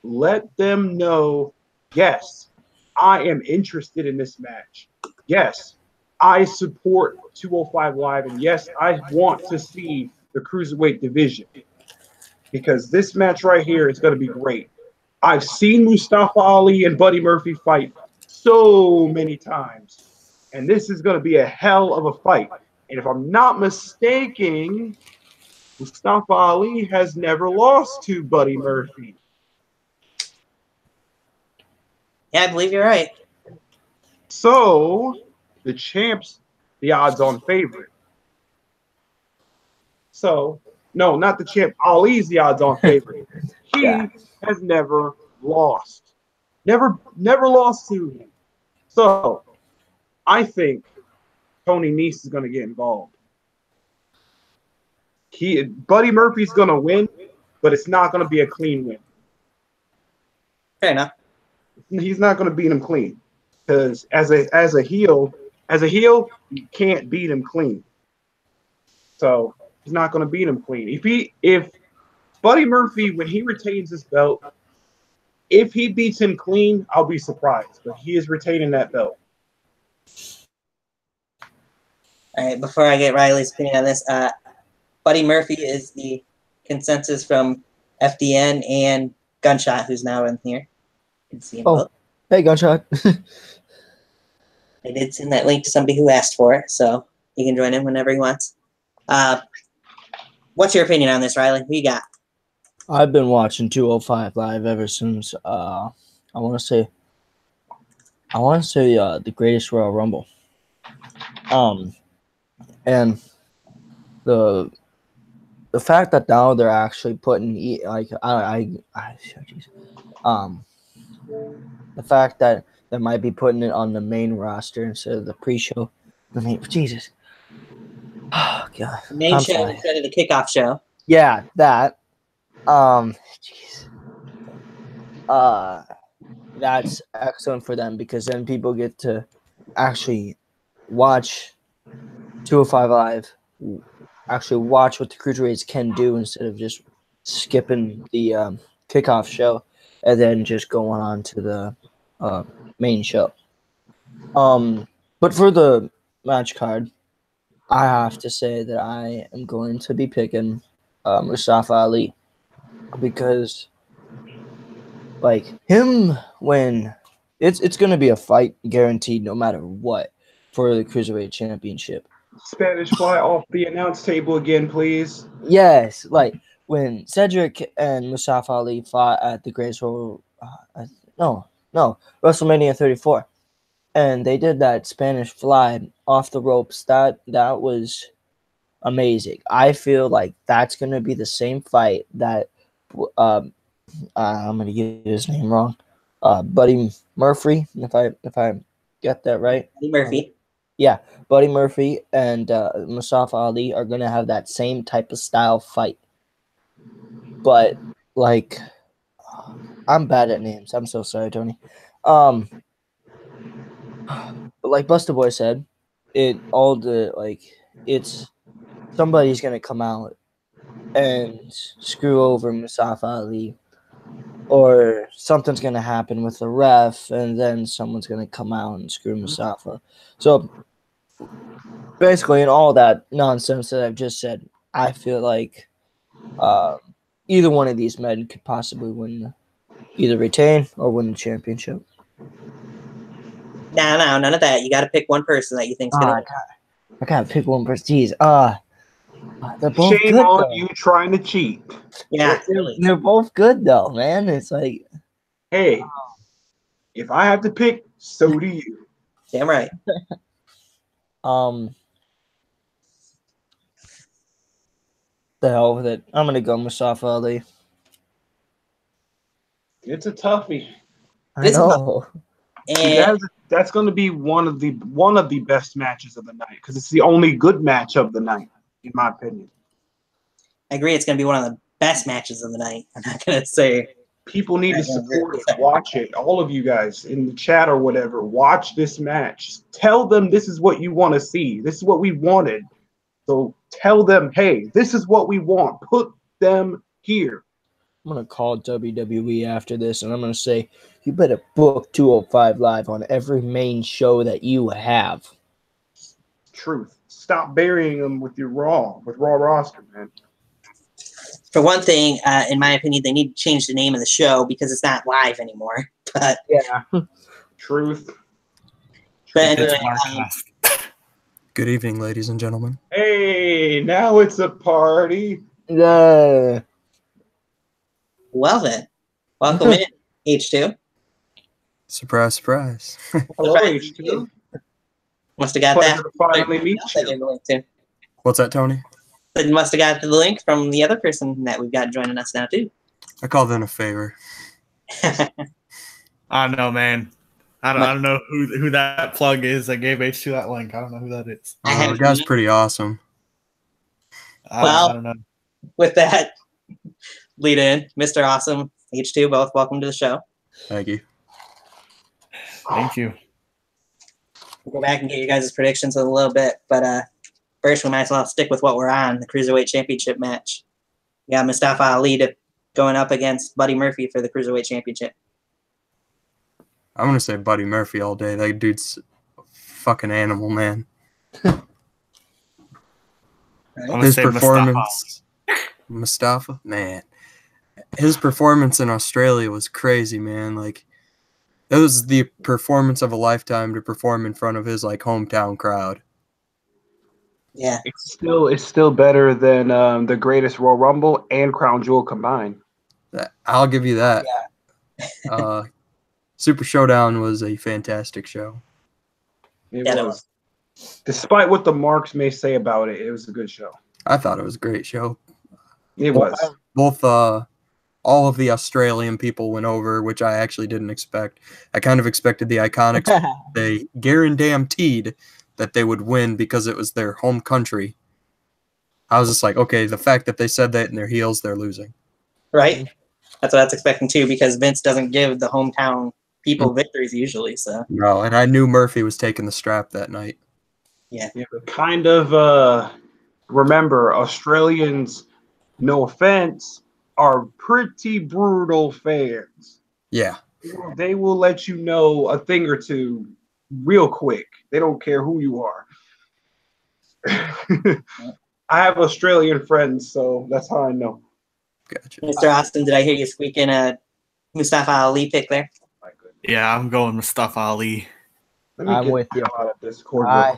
Let them know, yes, I am interested in this match. Yes, I support 205 Live, and yes, I want to see the Cruiserweight division. Because this match right here is going to be great. I've seen Mustafa Ali and Buddy Murphy fight so many times, and this is going to be a hell of a fight. And if I'm not mistaken, Mustafa Ali has never lost to Buddy Murphy. Yeah, I believe you're right. So, the champ's the odds-on favorite. So, no, not the champ. Ali's the odds-on favorite. He has never lost. Never lost to him. So, I think Tony Nese is going to get involved. Buddy Murphy's going to win, but it's not going to be a clean win. Fair enough. He's not going to beat him clean because as a heel, you can't beat him clean. So he's not going to beat him clean. If Buddy Murphy, when he retains his belt, if he beats him clean, I'll be surprised. But he is retaining that belt. All right, before I get Riley's opinion on this, Buddy Murphy is the consensus from FDN and Gunshot, who's now in here. You can see him both. Hey, Gunshot. I did send that link to somebody who asked for it, so he can join in whenever he wants. What's your opinion on this, Riley? Who you got? I've been watching 205 Live ever since I want to say the Greatest Royal Rumble. And the fact that now they're actually putting the fact that they might be putting it on the main roster instead of the pre-show. Jesus. Oh god. The main show instead of the kickoff show. Yeah, that. That's excellent for them because then people get to actually watch 205 Live, actually watch what the Cruiserweights can do instead of just skipping the kickoff show and then just going on to the main show. But for the match card, I have to say that I am going to be picking Mustafa Ali because, like, him when it's going to be a fight guaranteed no matter what for the Cruiserweight Championship. Spanish fly off the announce table again, please. Yes, like when Cedric and Mustafa Ali fought at the Greatest Royal, WrestleMania 34, and they did that Spanish fly off the ropes. That was amazing. I feel like that's gonna be the same fight that I'm gonna get his name wrong. Buddy Murphy, if I get that right. Buddy Murphy. Yeah, Buddy Murphy and Mustafa Ali are gonna have that same type of style fight. But like, I'm bad at names. I'm so sorry, Tony. But like Busta Boy said, it's somebody's gonna come out and screw over Mustafa Ali, or something's gonna happen with the ref, and then someone's gonna come out and screw Mustafa. So basically, in all that nonsense that I've just said, I feel like Either one of these men could possibly win, either retain or win the championship. No, none of that. You got to pick one person that you think's gonna win. I gotta pick one person. Jeez, they're both Shame good on though. you trying to cheat. Yeah, really. They're both good though, man. It's like, Hey, if I have to pick, so do you. Damn right. the hell with it. I'm gonna go Mustafa Ali. It's a toughie. I know. And That's going to be one of the best matches of the night because it's the only good match of the night, in my opinion. I agree, it's gonna be one of the best matches of the night. I'm not gonna say People need to support it. Watch it. All of you guys in the chat or whatever, watch this match. Tell them this is what you want to see. This is what we wanted. So tell them, hey, this is what we want. Put them here. I'm gonna call WWE after this, and I'm gonna say, you better book 205 Live on every main show that you have. Truth. Stop burying them with Raw roster, man. for one thing, in my opinion, they need to change the name of the show because it's not live anymore. But yeah, truth. But anyway, good evening, ladies and gentlemen. Hey, now it's a party. Yeah. Well then, welcome in H2. Surprise, surprise. Hello, H2. Must have got Pleasure that. to finally meet you. What's that, Tony? But you must have got the link from the other person that we've got joining us now too. I call that a favor. I don't know, man. I don't know who that plug is that gave H2 that link. I don't know who that is. The guy's pretty awesome. Well, I don't know. With that lead in, Mr. Awesome, H2, both welcome to the show. Thank you. Thank you. We'll go back and get you guys' predictions in a little bit, but first we might as well stick with what we're on, the Cruiserweight Championship match. We got Mustafa Ali going up against Buddy Murphy for the Cruiserweight Championship. I'm going to say Buddy Murphy all day. That dude's a fucking animal, man. His performance, Mustafa, man. His performance in Australia was crazy, man. Like, it was the performance of a lifetime to perform in front of his like hometown crowd. Yeah, it's still better than the Greatest Royal Rumble and Crown Jewel combined. I'll give you that. Yeah. Super Showdown was a fantastic show. It was. Despite what the marks may say about it, it was a good show. I thought it was a great show. It was. Both all of the Australian people went over, which I actually didn't expect. I kind of expected the Iconics. They guaranteed that they would win because it was their home country. I was just like, okay, the fact that they said that in their heels, they're losing. Right? That's what I was expecting too, because Vince doesn't give the hometown people victories usually. So no, and I knew Murphy was taking the strap that night. Yeah. Kind of remember, Australians, no offense, are pretty brutal fans. Yeah. They will let you know a thing or two real quick. They don't care who you are. I have Australian friends, so that's how I know. Gotcha. Mr. Austin, did I hear you squeaking a Mustafa Ali pick there? Yeah, I'm going Mustafa Ali. I'm with you. I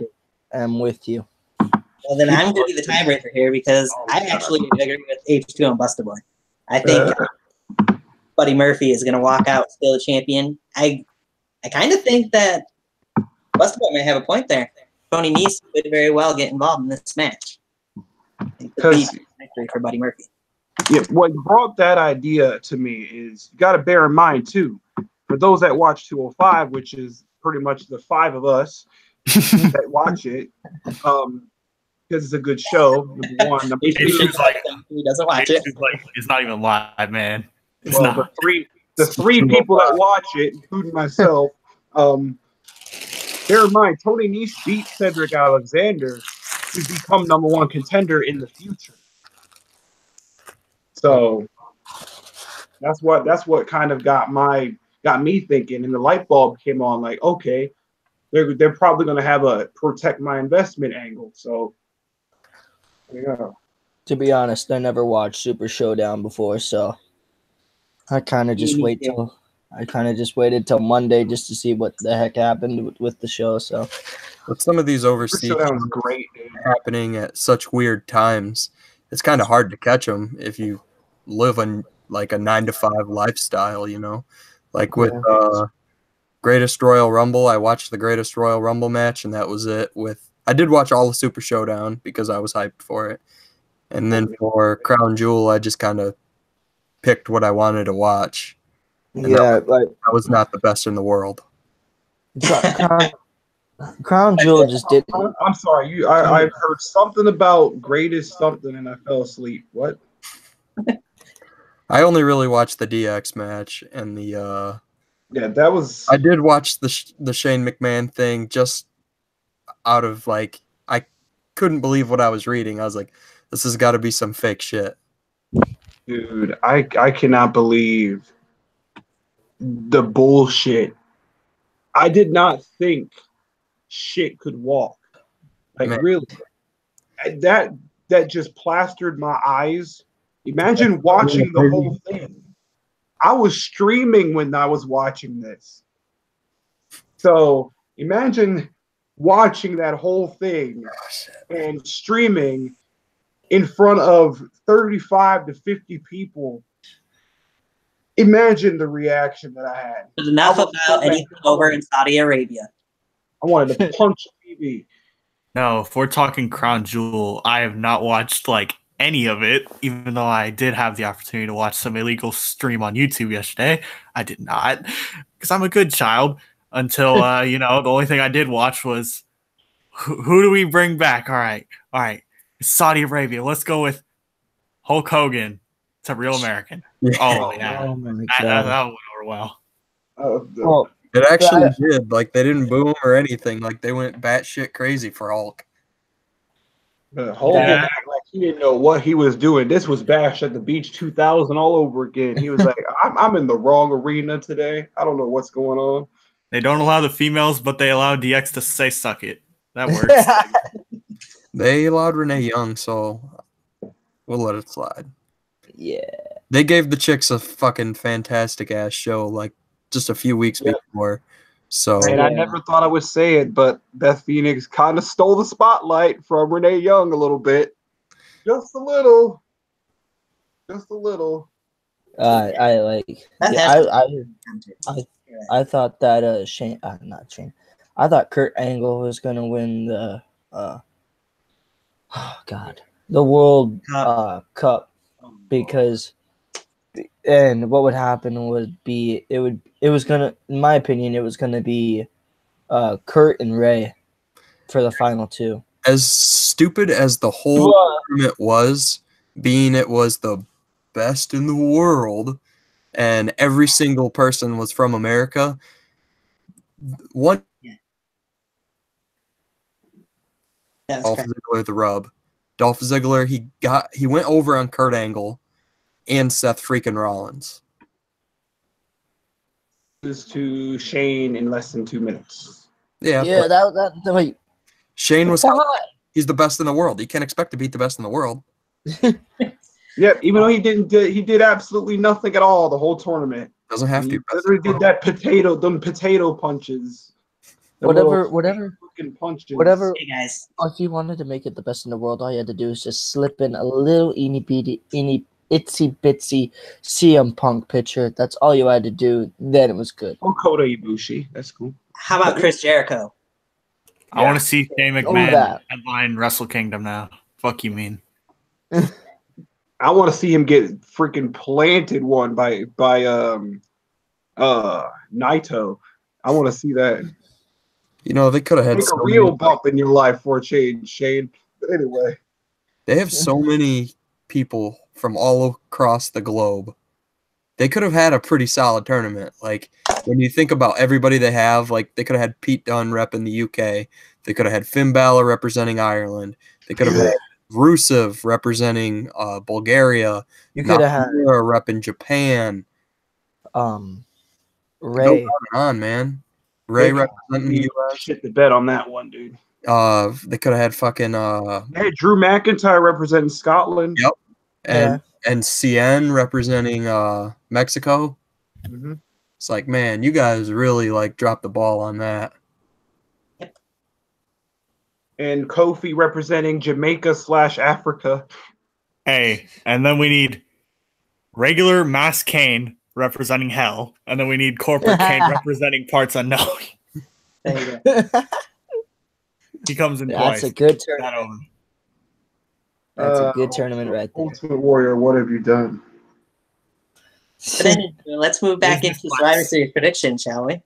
am with you. Well, then I'm going to be the tiebreaker here because I actually agree with H2 on Busta Boy. I think Buddy Murphy is going to walk out still a champion. I kind of think that Busta Boy may have a point there. Tony Nese could very well get involved in this match. Because victory for Buddy Murphy. Yeah, what brought that idea to me is you got to bear in mind too, for those that watch 205, which is pretty much the five of us that watch it, because it's a good show. Number one, number two, he doesn't watch it. It's not even live, man. It's well, not. The three people that watch it, including myself, bear in mind Tony Nese beat Cedric Alexander to become number one contender in the future. So that's what kind of got me thinking, and the light bulb came on. Like, okay, they're probably going to have a protect my investment angle. So, there you go. To be honest, I never watched Super Showdown before, so I kind of just Me too. waited till Monday just to see what the heck happened with the show. So With some of these Super overseas Showdown's great, dude. happening at such weird times, it's kind of hard to catch them if you live on like a 9 to 5 lifestyle, you know. Like with Greatest Royal Rumble, I watched the Greatest Royal Rumble match, and that was it. I did watch all of Super Showdown because I was hyped for it, and then for Crown Jewel, I just kind of picked what I wanted to watch. And yeah, like that was not the best in the world. Crown Jewel just didn't. I'm sorry. I heard something about greatest something, and I fell asleep. What? I only really watched the DX match and the. Yeah, that was. I did watch the Shane McMahon thing just out of like I couldn't believe what I was reading. I was like, this has got to be some fake shit. Dude, I cannot believe the bullshit. I did not think shit could walk. Like, Man. really. That just plastered my eyes. Imagine watching the whole thing. I was streaming when I was watching this. So imagine watching that whole thing and streaming in front of 35 to 50 people. Imagine the reaction that I had. There's enough about anything over in Saudi Arabia. I wanted to punch TV. No, if we're talking Crown Jewel, I have not watched like any of it, even though I did have the opportunity to watch some illegal stream on YouTube yesterday. I did not, because I'm a good child. Until the only thing I did watch was who do we bring back? All right, it's Saudi Arabia. Let's go with Hulk Hogan. It's a real American. Oh yeah, Oh my that god! went over well. Well, It actually did. Like they didn't boo him or anything. Like they went batshit crazy for Hulk. Hogan act like he didn't know what he was doing. This was Bash at the Beach 2000 all over again. He was like, I'm in the wrong arena today. I don't know what's going on. They don't allow the females, but they allow DX to say "suck it." That works. They allowed Renee Young, so we'll let it slide. Yeah. They gave the chicks a fucking fantastic ass show like just a few weeks before. So And I never thought I would say it, but Beth Phoenix kind of stole the spotlight from Renee Young a little bit. Just a little. Just a little. I like. I thought that Shane, not Shane. I thought Kurt Angle was gonna win the the World Cup because, and what would happen would be it was gonna, in my opinion, it was gonna be Kurt and Ray for the final two. as stupid as the whole tournament was, being it was the best in the world, and every single person was from America. One Dolph Ziggler, the rub. Dolph Ziggler, he went over on Kurt Angle and Seth freaking Rollins. This to Shane in less than 2 minutes. Yeah. That wait. Shane was he's the best in the world. You can't expect to beat the best in the world. Yep, even though he did absolutely nothing at all the whole tournament. Doesn't have He to. literally did that potato punches. Whatever. Punches. Whatever. Hey guys, If you wanted to make it the best in the world, all you had to do is just slip in a little itsy bitsy CM Punk picture. That's all you had to do. Then it was good. Oh, Kota Ibushi. That's cool. how about Chris Jericho? I want to see Shane that. McMahon headline Wrestle Kingdom now. Fuck you mean? I want to see him get freaking planted one by Naito. I want to see that. You know, they could have had Take a real bump in your life for a change, Shane. But anyway, they have so many people from all across the globe. They could have had a pretty solid tournament. Like, when you think about everybody they have, like, they could have had Pete Dunne repping the UK. They could have had Finn Balor representing Ireland. They could have had Rusev representing Bulgaria. You could have had repping Japan. Ray. Go on, man. Ray representing the US. shit the bed on that one, dude. They could have had fucking Hey, Drew McIntyre representing Scotland. Yep. And CN representing Mexico. Mm-hmm. It's like, man, you guys really like dropped the ball on that. And Kofi representing Jamaica/Africa. Hey, and then we need regular Mass Kane representing Hell, and then we need Corporate Kane representing Parts Unknown. There you go. He comes in That's twice. a good That tournament. over. That's a good tournament right there. Ultimate Warrior, what have you done? But then let's move back into Survivor Series prediction, shall we?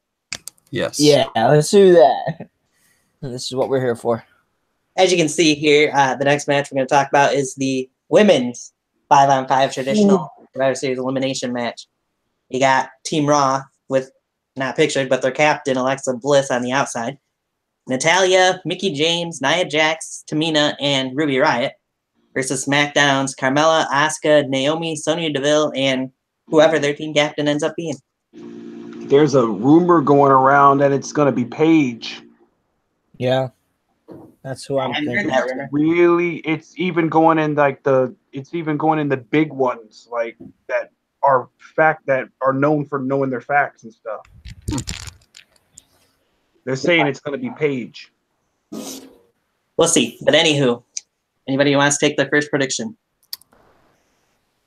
Yes. Yeah, let's do that. This is what we're here for. As you can see here, the next match we're going to talk about is the women's 5-on-5 traditional Survivor Series elimination match. You got Team Raw with, not pictured, but their captain, Alexa Bliss, on the outside. Natalya, Mickie James, Nia Jax, Tamina, and Ruby Riott versus SmackDown's Carmella, Asuka, Naomi, Sonya Deville, and whoever their team captain ends up being. There's a rumor going around that it's going to be Paige. Yeah. That's who I'm haven't heard thinking. that rumor. Really, it's even going in the big ones like that are known for knowing their facts and stuff. They're saying it's going to be Paige. We'll see. But anywho, anybody who wants to take their first prediction?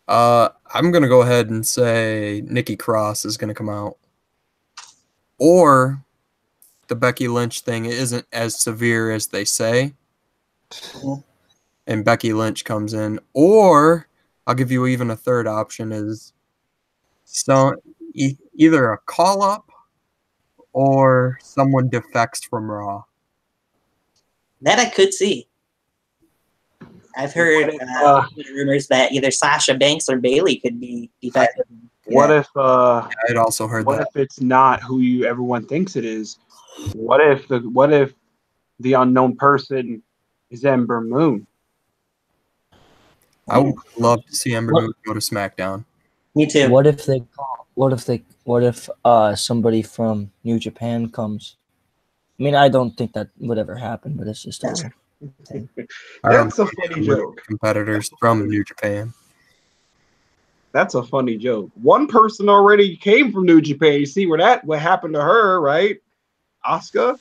I'm gonna go ahead and say Nikki Cross is gonna come out, or the Becky Lynch thing isn't as severe as they say, and Becky Lynch comes in, or I'll give you even a third option is either a call up or someone defects from Raw. That I could see. I've heard rumors that either Sasha Banks or Bailey could be defective. What if I'd also heard what that. if it's not who everyone thinks it is? What if the unknown person is Ember Moon? I would love to see Ember Moon go to SmackDown. Me too. What if somebody from New Japan comes? I mean, I don't think that would ever happen, but it's just a weird thing. That's a funny joke. Competitors from New Japan. That's a funny joke. One person already came from New Japan. You see what happened to her, right? Asuka?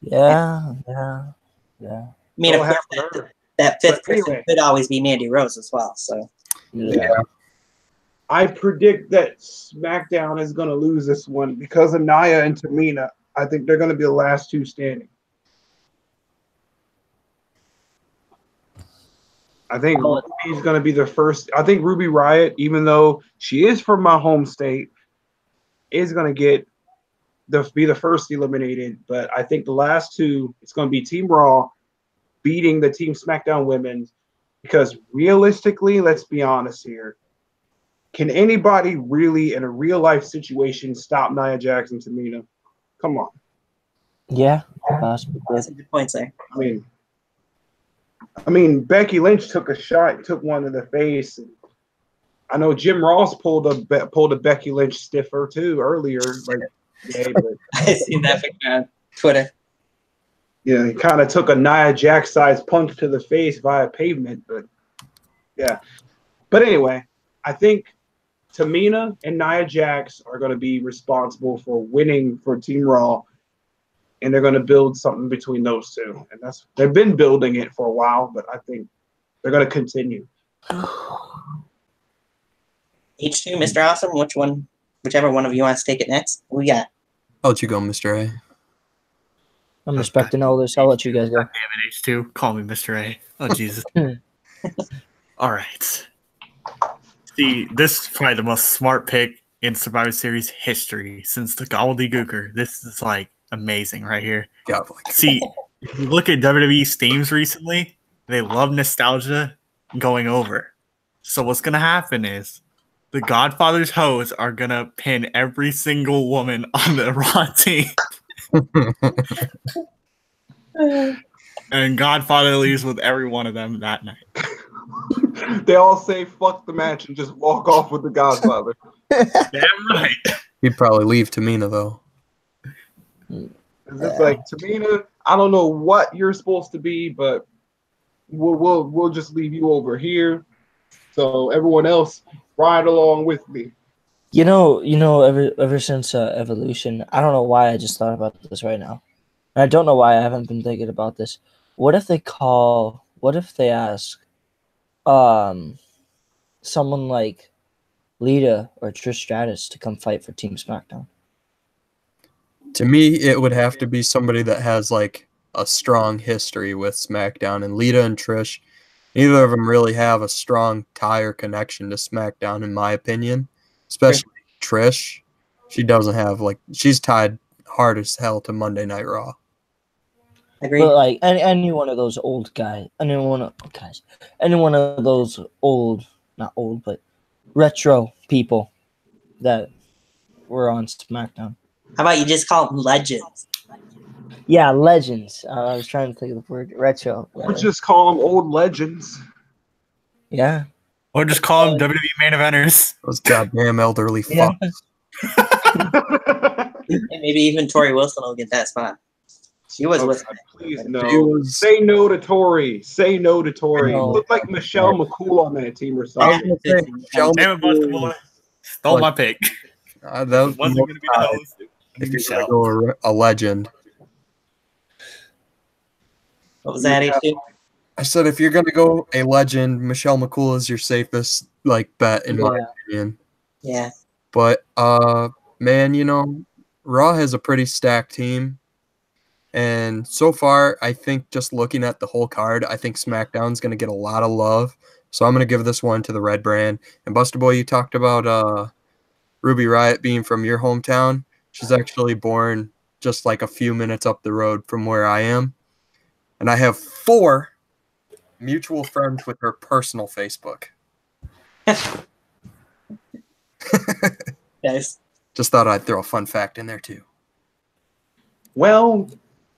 Yeah. I mean, of What course, happened to her? that fifth But person anyway. could always be Mandy Rose as well. So Yeah. I predict that SmackDown is going to lose this one because of Nia and Tamina. I think they're going to be the last two standing. I think Ruby's going to be the first. I think Ruby Riott, even though she is from my home state, is going to be the first eliminated. But I think the last two, it's going to be Team Raw beating the Team SmackDown women. Because realistically, let's be honest here. Can anybody really, in a real life situation, stop Nia Jax and Tamina? Come on. Yeah, possibly. that's a good point there. I mean, Becky Lynch took a shot, took one in the face. I know Jim Ross pulled a Becky Lynch stiffer too earlier. I seen that picture on Twitter. Yeah, he kind of took a Nia Jax size punch to the face via pavement, but yeah. But anyway, I think Tamina and Nia Jax are going to be responsible for winning for Team Raw, and they're going to build something between those two. And they've been building it for a while, but I think they're going to continue. H2, Mr. Awesome, whichever one of you wants to take it next. Who we got? I'll let you go, Mr. A. I'm respecting all this. I'll let you guys go. Damn it, H2. Call me Mr. A. Oh, Jesus. All right. See, this is probably the most smart pick in Survivor Series history since the Gobbledygooker. This is like amazing right here. God, See, if you look at WWE's themes recently, they love nostalgia going over. So what's going to happen is the Godfather's hoes are going to pin every single woman on the Raw team. And Godfather leaves with every one of them that night. They all say fuck the match and just walk off with the Godfather. Damn right. He'd probably leave Tamina, though. It's just like, Tamina, I don't know what you're supposed to be, but we'll just leave you over here. So everyone else ride along with me. Ever since Evolution, I don't know why I just thought about this right now. And I don't know why I haven't been thinking about this. What if they ask someone like Lita or Trish Stratus to come fight for Team SmackDown? To me, it would have to be somebody that has like a strong history with SmackDown. And Lita and Trish, neither of them really have a strong tie or connection to SmackDown, in my opinion. Especially Trish. She doesn't have she's tied hard as hell to Monday Night Raw. Agreed. But like any one of those old guys, any one of those not old, but retro people that were on SmackDown. How about you just call them legends? Yeah, legends. I was trying to think of the word retro. Or just call them old legends. Yeah. Or just call them WWE main eventers. Those goddamn elderly Yeah. fucks. And maybe even Tori Wilson will get that spot. She was with me. Please She no. was- Say no to Tori. Say no to Tori. No. Look like Michelle McCool on that team or I something. was gonna say, Michelle Damn it, Buster Boy. Stole Look, my pick. that was the Wasn't most going to be the tied. host. If you're Michelle. going to go a legend. What was that, H2? I said if you're going to go a legend, Michelle McCool is your safest bet, in my opinion. Yeah. But, man, Raw has a pretty stacked team. And so far, I think just looking at the whole card, I think SmackDown's going to get a lot of love. So I'm going to give this one to the Red Brand. And Buster Boy, you talked about Ruby Riott being from your hometown. She's actually born just like a few minutes up the road from where I am. And I have 4 mutual friends with her personal Facebook. Nice. Just thought I'd throw a fun fact in there, too. Well,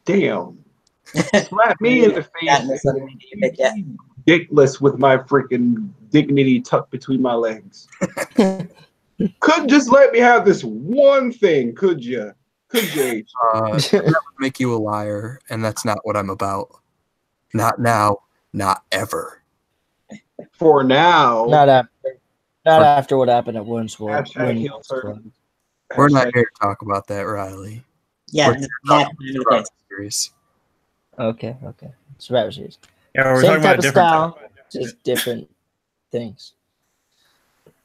damn. Slap me in the Gotten this face. other media pick yet. Dickless with my freaking dignity tucked between my legs. Couldn't just let me have this one thing, could you? Could you? That would make you a liar, and that's not what I'm about. Not now, not ever. For now. Not after what happened at Women's Hashtag heel turn. We're not here to talk about that, Riley. Yeah, We're this is talking not the about place. series. Okay. Survivor Series. Yeah, we're Same talking type about of different style, just different things.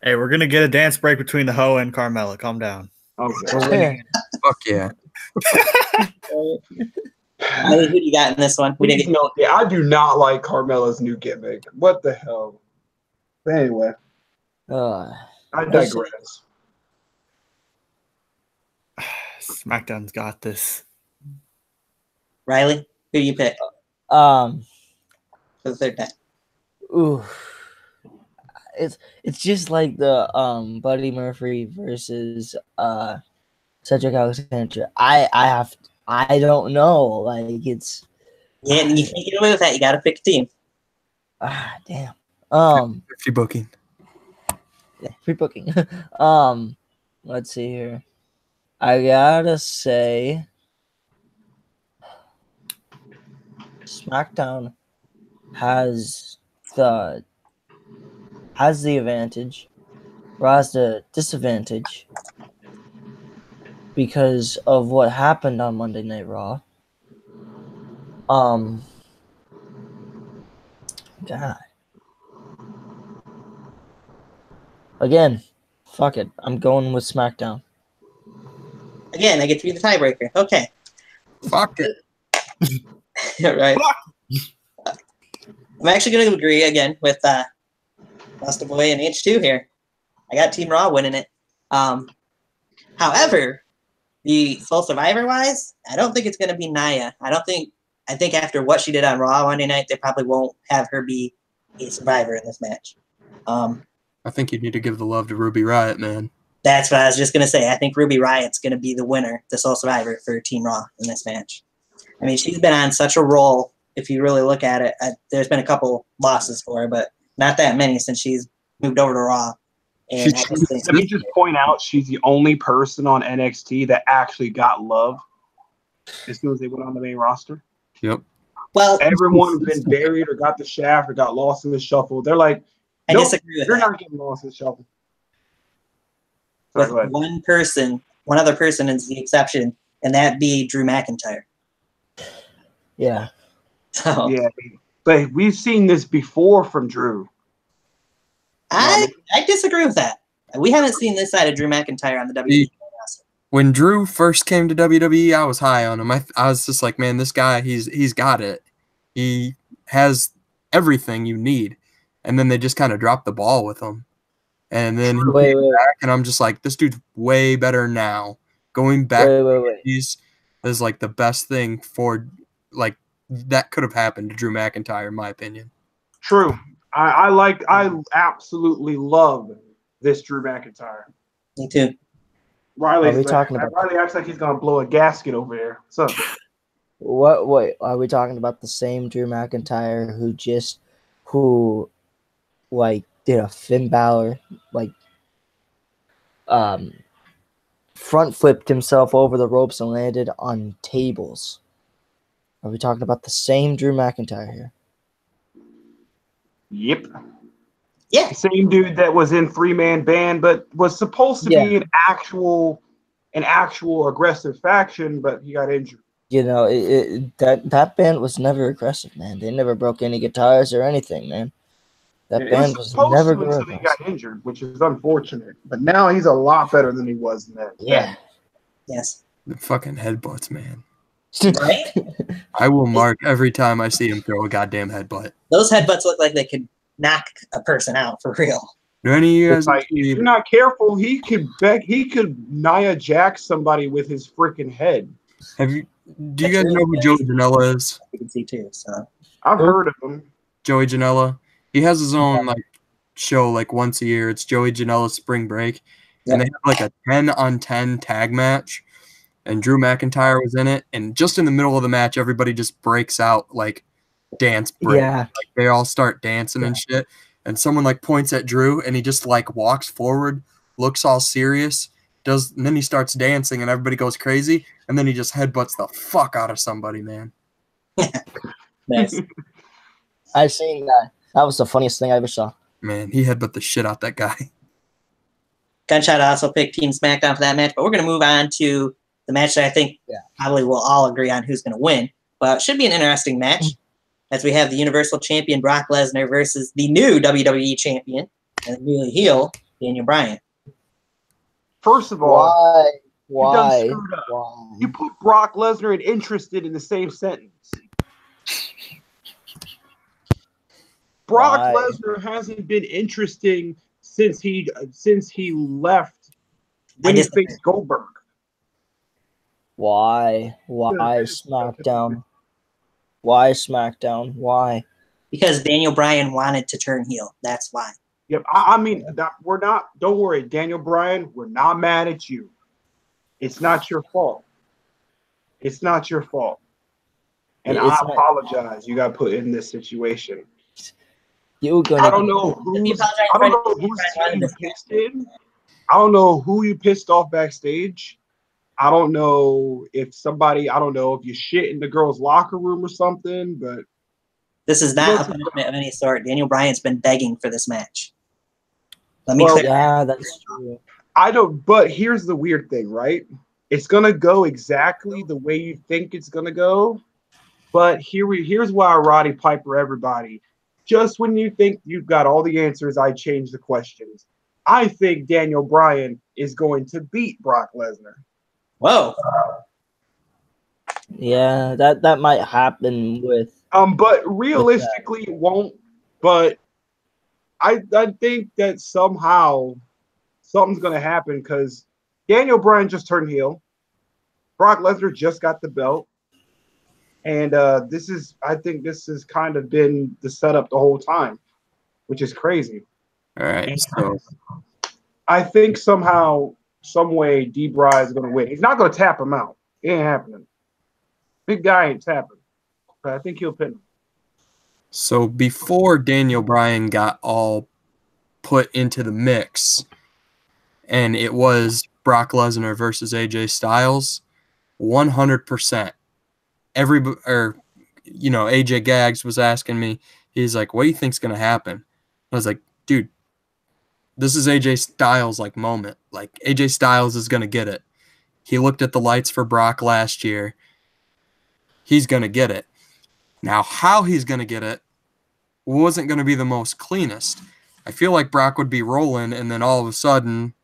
Hey, we're gonna get a dance break between the Ho and Carmella. Calm down. Okay. Fuck yeah. Riley, who do you got in this one? We didn't get Yeah, I do not like Carmella's new gimmick. What the hell? But anyway, I digress. SmackDown's got this. Riley, who do you pick Um. for the third time? Ooh. It's just like the Buddy Murphy versus Cedric Alexander. I don't know. Like it's Yeah, you can't get away with that. You got to pick a team. damn. 50 booking. Yeah, free booking. Let's see here. I gotta say SmackDown has the advantage. Raw has the disadvantage because of what happened on Monday Night Raw. God. Again, fuck it. I'm going with SmackDown. Again, I get to be the tiebreaker. Okay. Fuck it. Right. I'm actually going to agree again with Buster Boy and H2 here. I got Team Raw winning it. However, the Soul Survivor wise, I don't think it's going to be Nia. I think after what she did on Raw Monday night, they probably won't have her be a survivor in this match. I think you need to give the love to Ruby Riott, man. That's what I was just going to say. I think Ruby Riott's going to be the winner, the sole survivor for Team Raw in this match. I mean, she's been on such a roll. If you really look at it, there's been a couple losses for her, but not that many since she's moved over to Raw. And I just think, Let me just point out she's the only person on NXT that actually got love. as soon as they went on the main roster. Yep. Well, Everyone's been buried or got the shaft or got lost in the shuffle. They're like, I nope, disagree with you're that. not getting lost in the shuffle. Sorry, With go ahead. one other person is the exception, and that be Drew McIntyre. Yeah. So Yeah, but we've seen this before from Drew. I disagree with that. We haven't seen this side of Drew McIntyre on the WWE roster. When Drew first came to WWE, I was high on him. I was just like, man, this guy, he's got it. He has everything you need. And then they just kind of dropped the ball with him. And then he Wait. back, and I'm just like, this dude's way better now. Going back Wait. is like the best thing for like that could have happened to Drew McIntyre, in my opinion. True. I absolutely love this Drew McIntyre. Me too. Riley's Are we talking about- Riley acts like he's gonna blow a gasket over there. What's up? What? Wait, are we talking about the same Drew McIntyre who like did a Finn Balor front flipped himself over the ropes and landed on tables? Are we talking about the same Drew McIntyre here? Yep. Yeah. Same dude that was in 3-man band, but was supposed to be an actual aggressive faction, but he got injured. You know, that band was never aggressive, man. They never broke any guitars or anything, man. That And band it was supposed never to until aggressive. he got injured, which is unfortunate. But now he's a lot better than he was then. Yeah. Yes. The fucking headbutts, man. Right? I will mark every time I see him throw a goddamn headbutt. Those headbutts look like they could knock a person out for real. Do any of you guys It's like, if you're not careful, he could Nia Jax somebody with his freaking head. do you guys know who Joey Janela is? You can see too. So I've heard of him. Joey Janela. He has his own show once a year. It's Joey Janela's Spring Break. And they have a 10-on-10 tag match. And Drew McIntyre was in it. And just in the middle of the match, everybody just breaks out dance break. Yeah. They all start dancing and shit. And someone points at Drew and he just walks forward, looks all serious, and then he starts dancing and everybody goes crazy. And then he just headbutts the fuck out of somebody, man. nice. I seen that. That was the funniest thing I ever saw. Man, he headbutt the shit out that guy. Gunshot also picked Team SmackDown for that match, but we're going to move on to the match that I think probably we'll all agree on who's going to win. But it should be an interesting match as we have the Universal Champion Brock Lesnar versus the new WWE Champion and the newly heel Daniel Bryan. First of all, Why? You done screwed up. You put Brock Lesnar and interested in the same sentence. Brock Lesnar hasn't been interesting since he left when he faced Goldberg. Why SmackDown? Why SmackDown? Why? Because Daniel Bryan wanted to turn heel. That's why. Yep. I mean, we're not. Don't worry, Daniel Bryan. We're not mad at you. It's not your fault. It's not your fault. And I apologize. You got put in this situation. I don't know who's team you pissed in. I don't know who you pissed off backstage. I don't know if you shit in the girls' locker room or something, but this is not a punishment of any sort. Daniel Bryan's been begging for this match. Let me clear. Yeah, that's true. But here's the weird thing, right? It's gonna go exactly the way you think it's gonna go. But here's why, Roddy Piper, everybody. Just when you think you've got all the answers, I change the questions. I think Daniel Bryan is going to beat Brock Lesnar. Whoa. Yeah, that might happen with. But realistically, it won't. But I think that somehow something's going to happen because Daniel Bryan just turned heel. Brock Lesnar just got the belt. And I think this has kind of been the setup the whole time, which is crazy. All right. So I think somehow, some way, D-Bry is going to win. He's not going to tap him out. It ain't happening. Big guy ain't tapping. But I think he'll pin him. So before Daniel Bryan got all put into the mix, and it was Brock Lesnar versus AJ Styles, 100%. AJ Gags was asking me, he's like, what do you think's going to happen? I was like, dude, this is AJ Styles like moment. Like AJ Styles is going to get it. He looked at the lights for Brock last year. He's going to get it. Now, how he's going to get it wasn't going to be the most cleanest. I feel like Brock would be rolling, and then all of a sudden,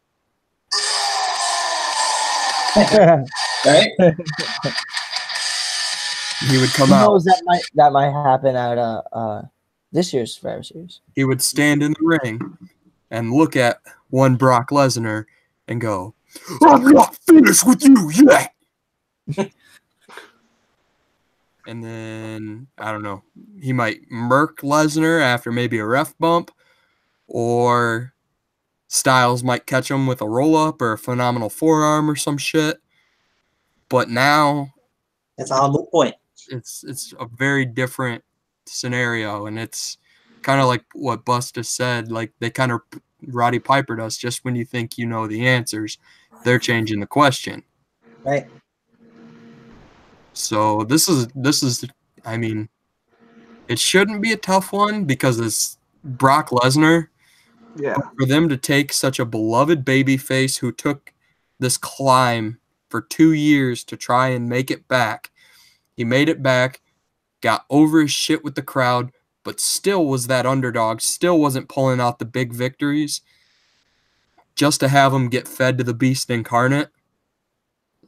Right? he would come Who out. knows, that might happen at this year's Survivor Series. He would stand in the ring and look at one Brock Lesnar and go, I'm not finished with you yet. And then, I don't know, he might murk Lesnar after maybe a ref bump, or Styles might catch him with a roll-up or a phenomenal forearm or some shit. But now, That's all moot point. it's a very different scenario, and it's kind of like what Busta said. Like, they kind of Roddy Pipered us. Just when you think you know the answers, they're changing the question. Right. So this is I mean, it shouldn't be a tough one because it's Brock Lesnar. Yeah. But for them to take such a beloved babyface who took this climb for 2 years to try and make it back, he made it back, got over his shit with the crowd, but still was that underdog, still wasn't pulling out the big victories. Just to have him get fed to the beast incarnate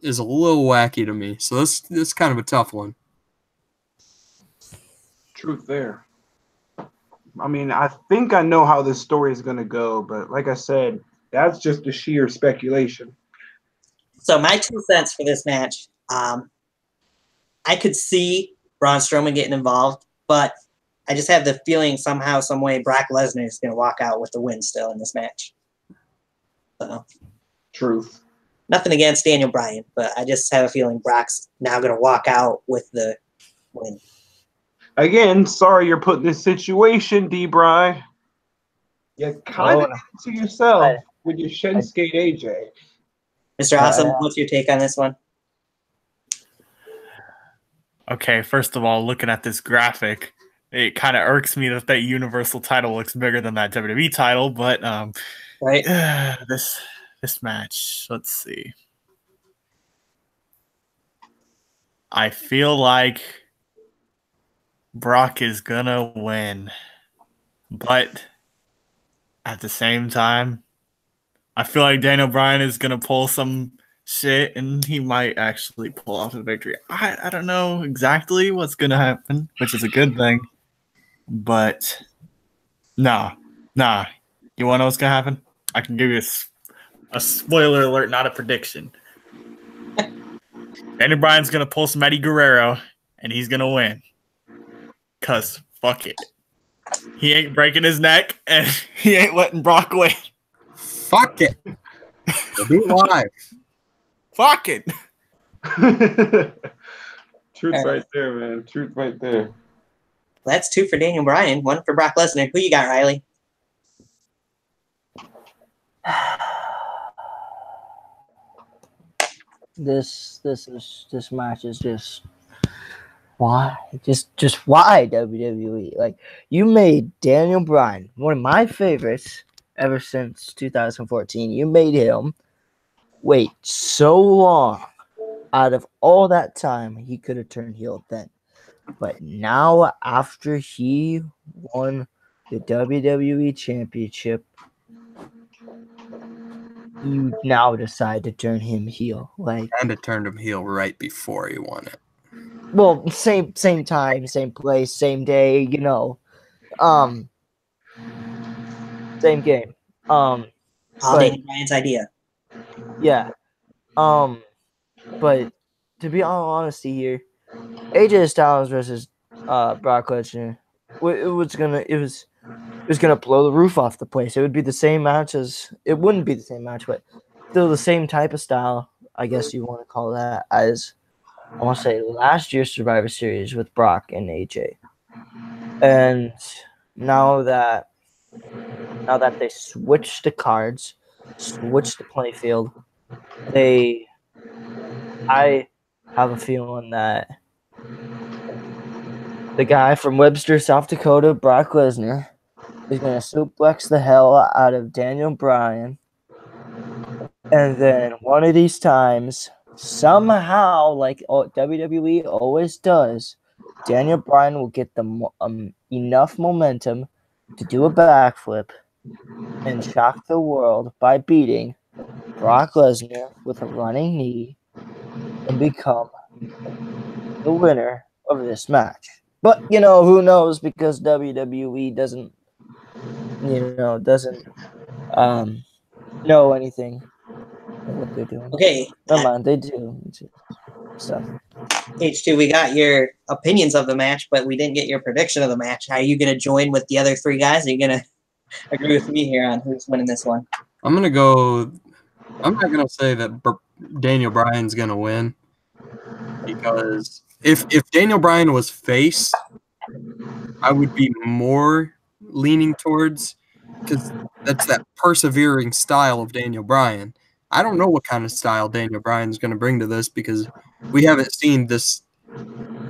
is a little wacky to me. So this is kind of a tough one. Truth there. I mean, I think I know how this story is going to go, but like I said, that's just a sheer speculation. So my 2 cents for this match, I could see Braun Strowman getting involved, but I just have the feeling somehow, some way, Brock Lesnar is going to walk out with the win still in this match. So, Truth. nothing against Daniel Bryan, but I just have a feeling Brock's now going to walk out with the win. Again, sorry you're put in this situation, D-Bry. You kind of did it to yourself with your Shinsuke AJ. Mr. Awesome, what's your take on this one? Okay, first of all, looking at this graphic, it kind of irks me that Universal title looks bigger than that WWE title, but Right? this match, let's see. I feel like Brock is gonna win, but at the same time, I feel like Daniel Bryan is gonna pull some shit and he might actually pull off a victory. I don't know exactly what's gonna happen, which is a good thing, but nah. You wanna know what's gonna happen? I can give you a spoiler alert, not a prediction. Daniel Bryan's gonna pull some Eddie Guerrero and he's gonna win. Cause fuck it. He ain't breaking his neck and he ain't letting Brock win. Fuck it. We'll be live. Fuck it. Truth right there, man. Truth right there. That's 2 for Daniel Bryan, 1 for Brock Lesnar. Who you got, Riley? This match is just why? Just why WWE? Like, you made Daniel Bryan one of my favorites ever since 2014. You made him wait so long. Out of all that time, he could have turned heel then. But now, after he won the WWE Championship, you now decide to turn him heel. Like, And it turned him heel right before he won it. well, same time, same place, same day, you know. Same game. All But- Daniel Bryan's idea. Yeah. But to be all honesty here, AJ Styles versus Brock Lesnar, it was gonna blow the roof off the place. It would be the same match as it wouldn't be the same match, but still the same type of style, I guess you want to call that, as I want to say last year's Survivor Series with Brock and AJ. And now that they switched the cards, switched the playfield, have a feeling that the guy from Webster, South Dakota, Brock Lesnar, is going to suplex the hell out of Daniel Bryan. And then one of these times, somehow, like WWE always does, Daniel Bryan will get the enough momentum to do a backflip and shock the world by beating Brock Lesnar with a running knee and become the winner of this match. But, who knows, because WWE doesn't know anything of what they're doing. Okay, Never mind, they do. So, H2, we got your opinions of the match, but we didn't get your prediction of the match. Are you going to join with the other three guys? Are you going to agree with me here on who's winning this one? I'm going to go. I'm not going to say that Daniel Bryan's going to win, because if Daniel Bryan was face, I would be more leaning towards, because that's that persevering style of Daniel Bryan. I don't know what kind of style Daniel Bryan's going to bring to this, because we haven't seen this.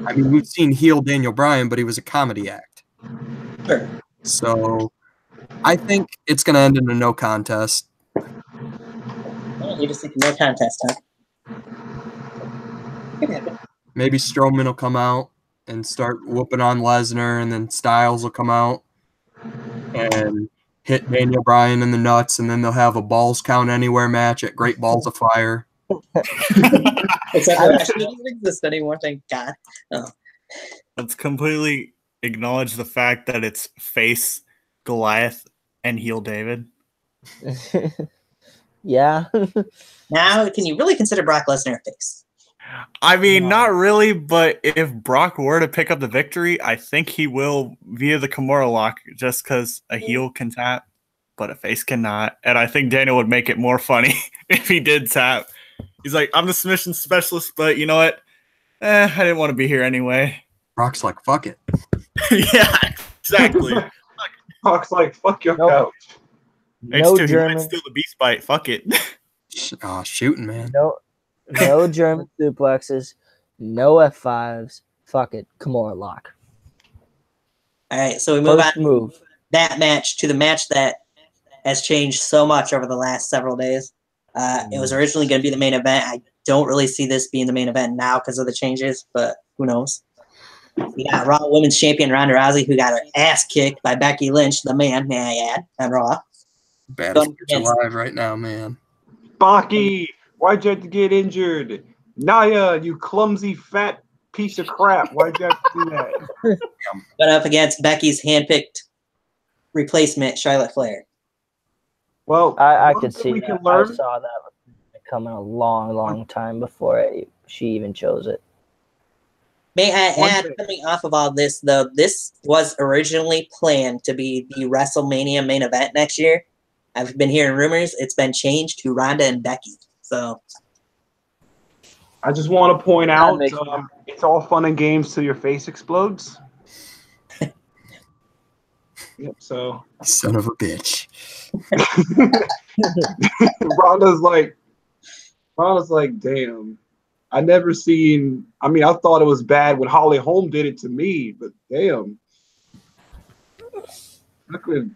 I mean, we've seen heel Daniel Bryan, but he was a comedy act. Sure. So I think it's going to end in a no contest. Well, you just think no contest, huh? Maybe Strowman will come out and start whooping on Lesnar, and then Styles will come out and hit Daniel Bryan in the nuts, and then they'll have a balls count anywhere match at Great Balls of Fire. Except for that doesn't exist anymore, thank God. Oh. Let's completely acknowledge the fact that it's face Goliath and heel David. yeah. Now, can you really consider Brock Lesnar a face? I mean, not really, but if Brock were to pick up the victory, I think he will via the Kimura lock, just because a heel can tap, but a face cannot. And I think Daniel would make it more funny if he did tap. He's like, I'm the submission specialist, but you know what? I didn't want to be here anyway. Brock's like, fuck it. Yeah, exactly. Brock's like, fuck your couch. No H2, German. he might steal the beast bite. Fuck it. Shooting, man. No German suplexes. No F5s. Fuck it. Kimura lock. All right, so we move First on move. that match to the match that has changed so much over the last several days. It was originally going to be the main event. I don't really see this being the main event now because of the changes, but who knows? We got Raw Women's Champion Ronda Rousey, who got her ass kicked by Becky Lynch, the man, may I add, on Raw. Baddest bitch alive right now, man. Baki, why'd you have to get injured? Naya, you clumsy fat piece of crap. Why'd you have to do that? But up against Becky's handpicked replacement, Charlotte Flair. Well, I could see we that. can learn. I saw that coming a long time before she even chose it. May I add, coming off of all this, though, this was originally planned to be the WrestleMania main event next year. I've been hearing rumors it's been changed to Ronda and Becky. So I just want to point out it's all fun and games till your face explodes. Yep, so. Son of a bitch. Ronda's like, damn. I never seen. I mean, I thought it was bad when Holly Holm did it to me, but damn.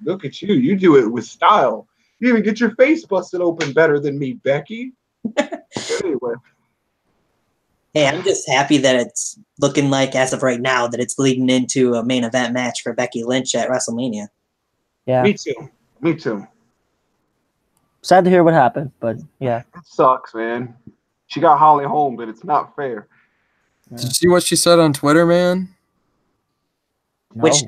Look at you. You do it with style. You even get your face busted open better than me, Becky. Anyway. Hey, I'm just happy that it's looking like, as of right now, that it's leading into a main event match for Becky Lynch at WrestleMania. Yeah. Me too. Sad to hear what happened, but yeah. It sucks, man. She got Holly Holm, but it's not fair. Did you see what she said on Twitter, man? No. Which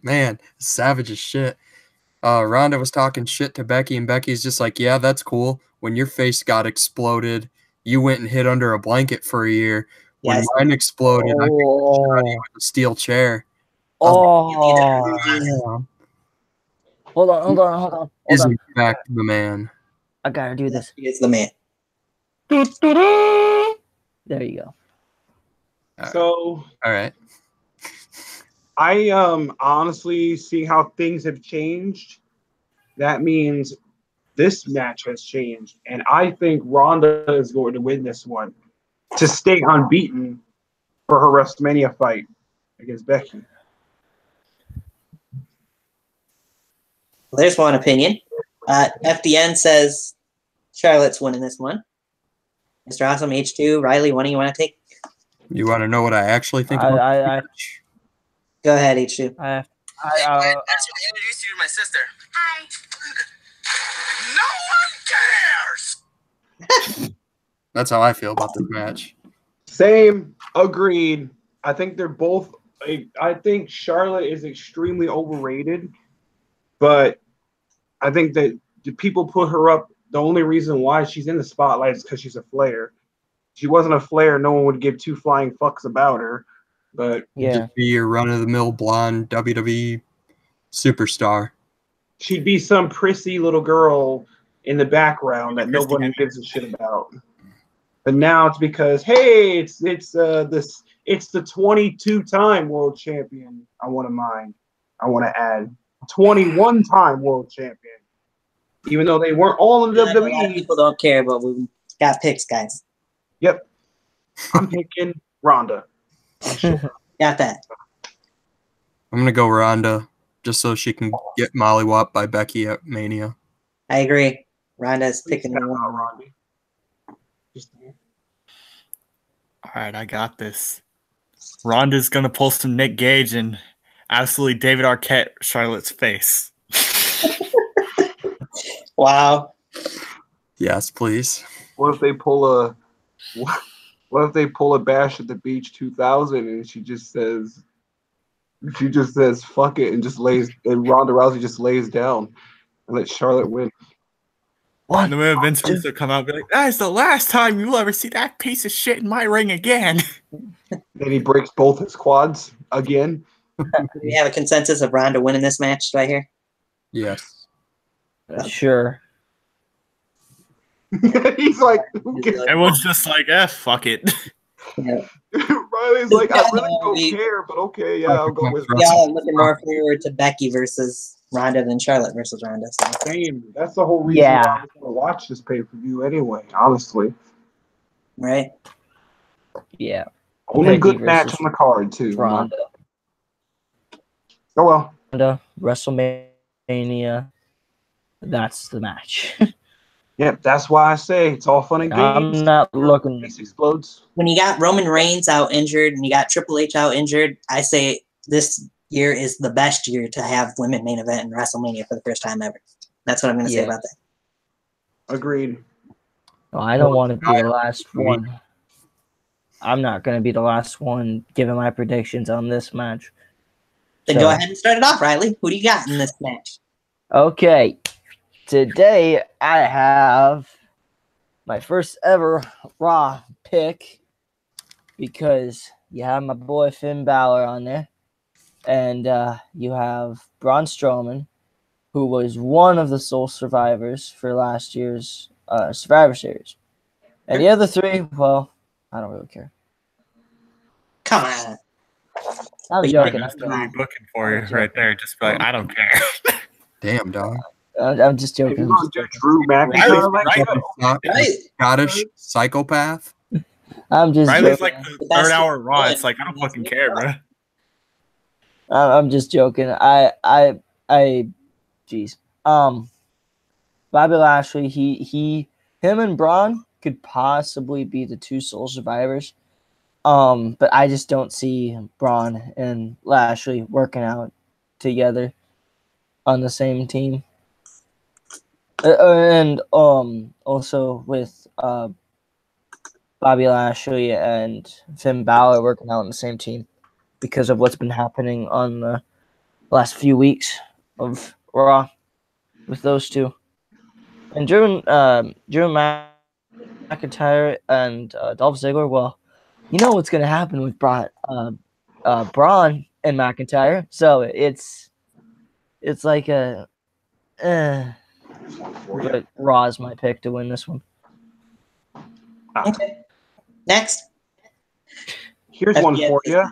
man, savage as shit. Ronda was talking shit to Becky, and Becky's just like, yeah, that's cool. When your face got exploded, you went and hid under a blanket for a year. When mine exploded, I picked you with a steel chair. Oh. Hold on. Isn't back the man. I gotta do this. He is the man. There you go. So, all right. I honestly, seeing how things have changed, that means this match has changed, and I think Ronda is going to win this one to stay unbeaten for her WrestleMania fight against Becky. Well, there's one opinion. FDN says Charlotte's winning this one. Mr. Awesome, H2, Riley, one do you want to take? You want to know what I actually think about the match? Go ahead, H2. I That's what introduce you to my sister. Hi. No one cares. That's how I feel about this match. Same, agreed. I think they're both. I think Charlotte is extremely overrated, but I think that the people put her up. The only reason why she's in the spotlight is because she's a Flair. If she wasn't a Flair, no one would give two flying fucks about her. But yeah. Just be your run-of-the-mill blonde WWE superstar. she'd be some prissy little girl in the background that nobody gives a shit about. But now it's because, hey, it's the 22-time world champion. I want to add 21-time world champion. Even though they weren't all in A lot of WWE. people don't care, but we got picks, guys. Yep. I'm picking Ronda. Got that. I'm going to go Ronda just so she can get mollywopped by Becky at Mania. I agree. Ronda's picking the one. Ronda. All right, I got this. Ronda's gonna pull some Nick Gage and absolutely David Arquette Charlotte's face. Wow. Yes, please. What if they pull a Bash at the Beach 2000 and she just says fuck it and just lays, and Ronda Rousey just lays down and let Charlotte win. And the minute Vince Russo come out and be like, that is the last time you'll ever see that piece of shit in my ring again. Then he breaks both his quads again. Do we have a consensus of Ronda winning this match right here? Yes. Sure. He's like, who cares? Everyone's just like, fuck it. Yeah. Riley's like, I really don't care, but okay, yeah, I'll go with it. Y'all are looking more forward to Becky versus Ronda than Charlotte versus Ronda. So. Same. That's the whole reason why I was going to watch this pay-per-view anyway, honestly. Right? Yeah. Only Becky good match versus on the card, too. Ronda. Oh, well. Ronda, WrestleMania. That's the match. Yep, that's why I say it's all fun and games. I'm not looking. Face explodes. When you got Roman Reigns out injured and you got Triple H out injured, I say this year is the best year to have women main event in WrestleMania for the first time ever. That's what I'm going to say about that. Agreed. No, I don't want to be the last one. I'm not going to be the last one giving my predictions on this match. Then go ahead and start it off, Riley. Who do you got in this match? Okay. Today I have my first ever Raw pick because you have my boy Finn Balor on there, and you have Braun Strowman, who was one of the sole survivors for last year's Survivor Series. And the other three, well, I don't really care. Come on. I'm joking. That's really booking for you right there. Just be like, I don't care. Damn, dog. I'm just joking. You're gonna do Drew McIntyre like that? Scottish psychopath. I'm just Riley's joking. like the third hour Raw. It's like, I don't fucking care, bro. I'm just joking. Jeez. Bobby Lashley, him and Braun could possibly be the two sole survivors. But I just don't see Braun and Lashley working out together on the same team. And also with Bobby Lashley and Finn Balor working out on the same team because of what's been happening on the last few weeks of Raw with those two. And Drew McIntyre and Dolph Ziggler, well, you know what's going to happen with Braun and McIntyre. So it's like a but Raw's my pick to win this one. Okay. Next. Here's one for you.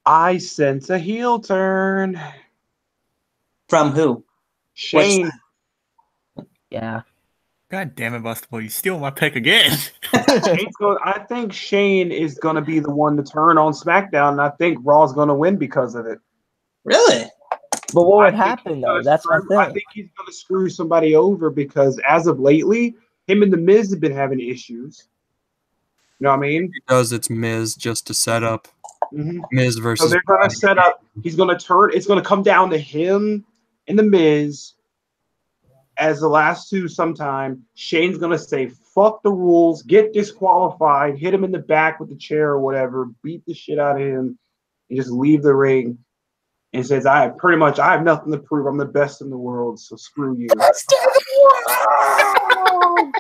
I sense a heel turn. From who? Shane. Yeah. God damn it, Buster Boy, you steal my pick again. I think Shane is going to be the one to turn on SmackDown, and I think Raw's going to win because of it. Really? But what would I think happen he's though? gonna That's my screw- I thing. think he's going to screw somebody over because as of lately, him and The Miz have been having issues. You know what I mean? He does it's Miz just to set up Miz So versus they're going to set up. He's going to turn. It's going to come down to him and The Miz as the last two. Sometime Shane's going to say, "Fuck the rules," get disqualified, hit him in the back with the chair or whatever, beat the shit out of him, and just leave the ring. And says, I have nothing to prove. I'm the best in the world, so screw you.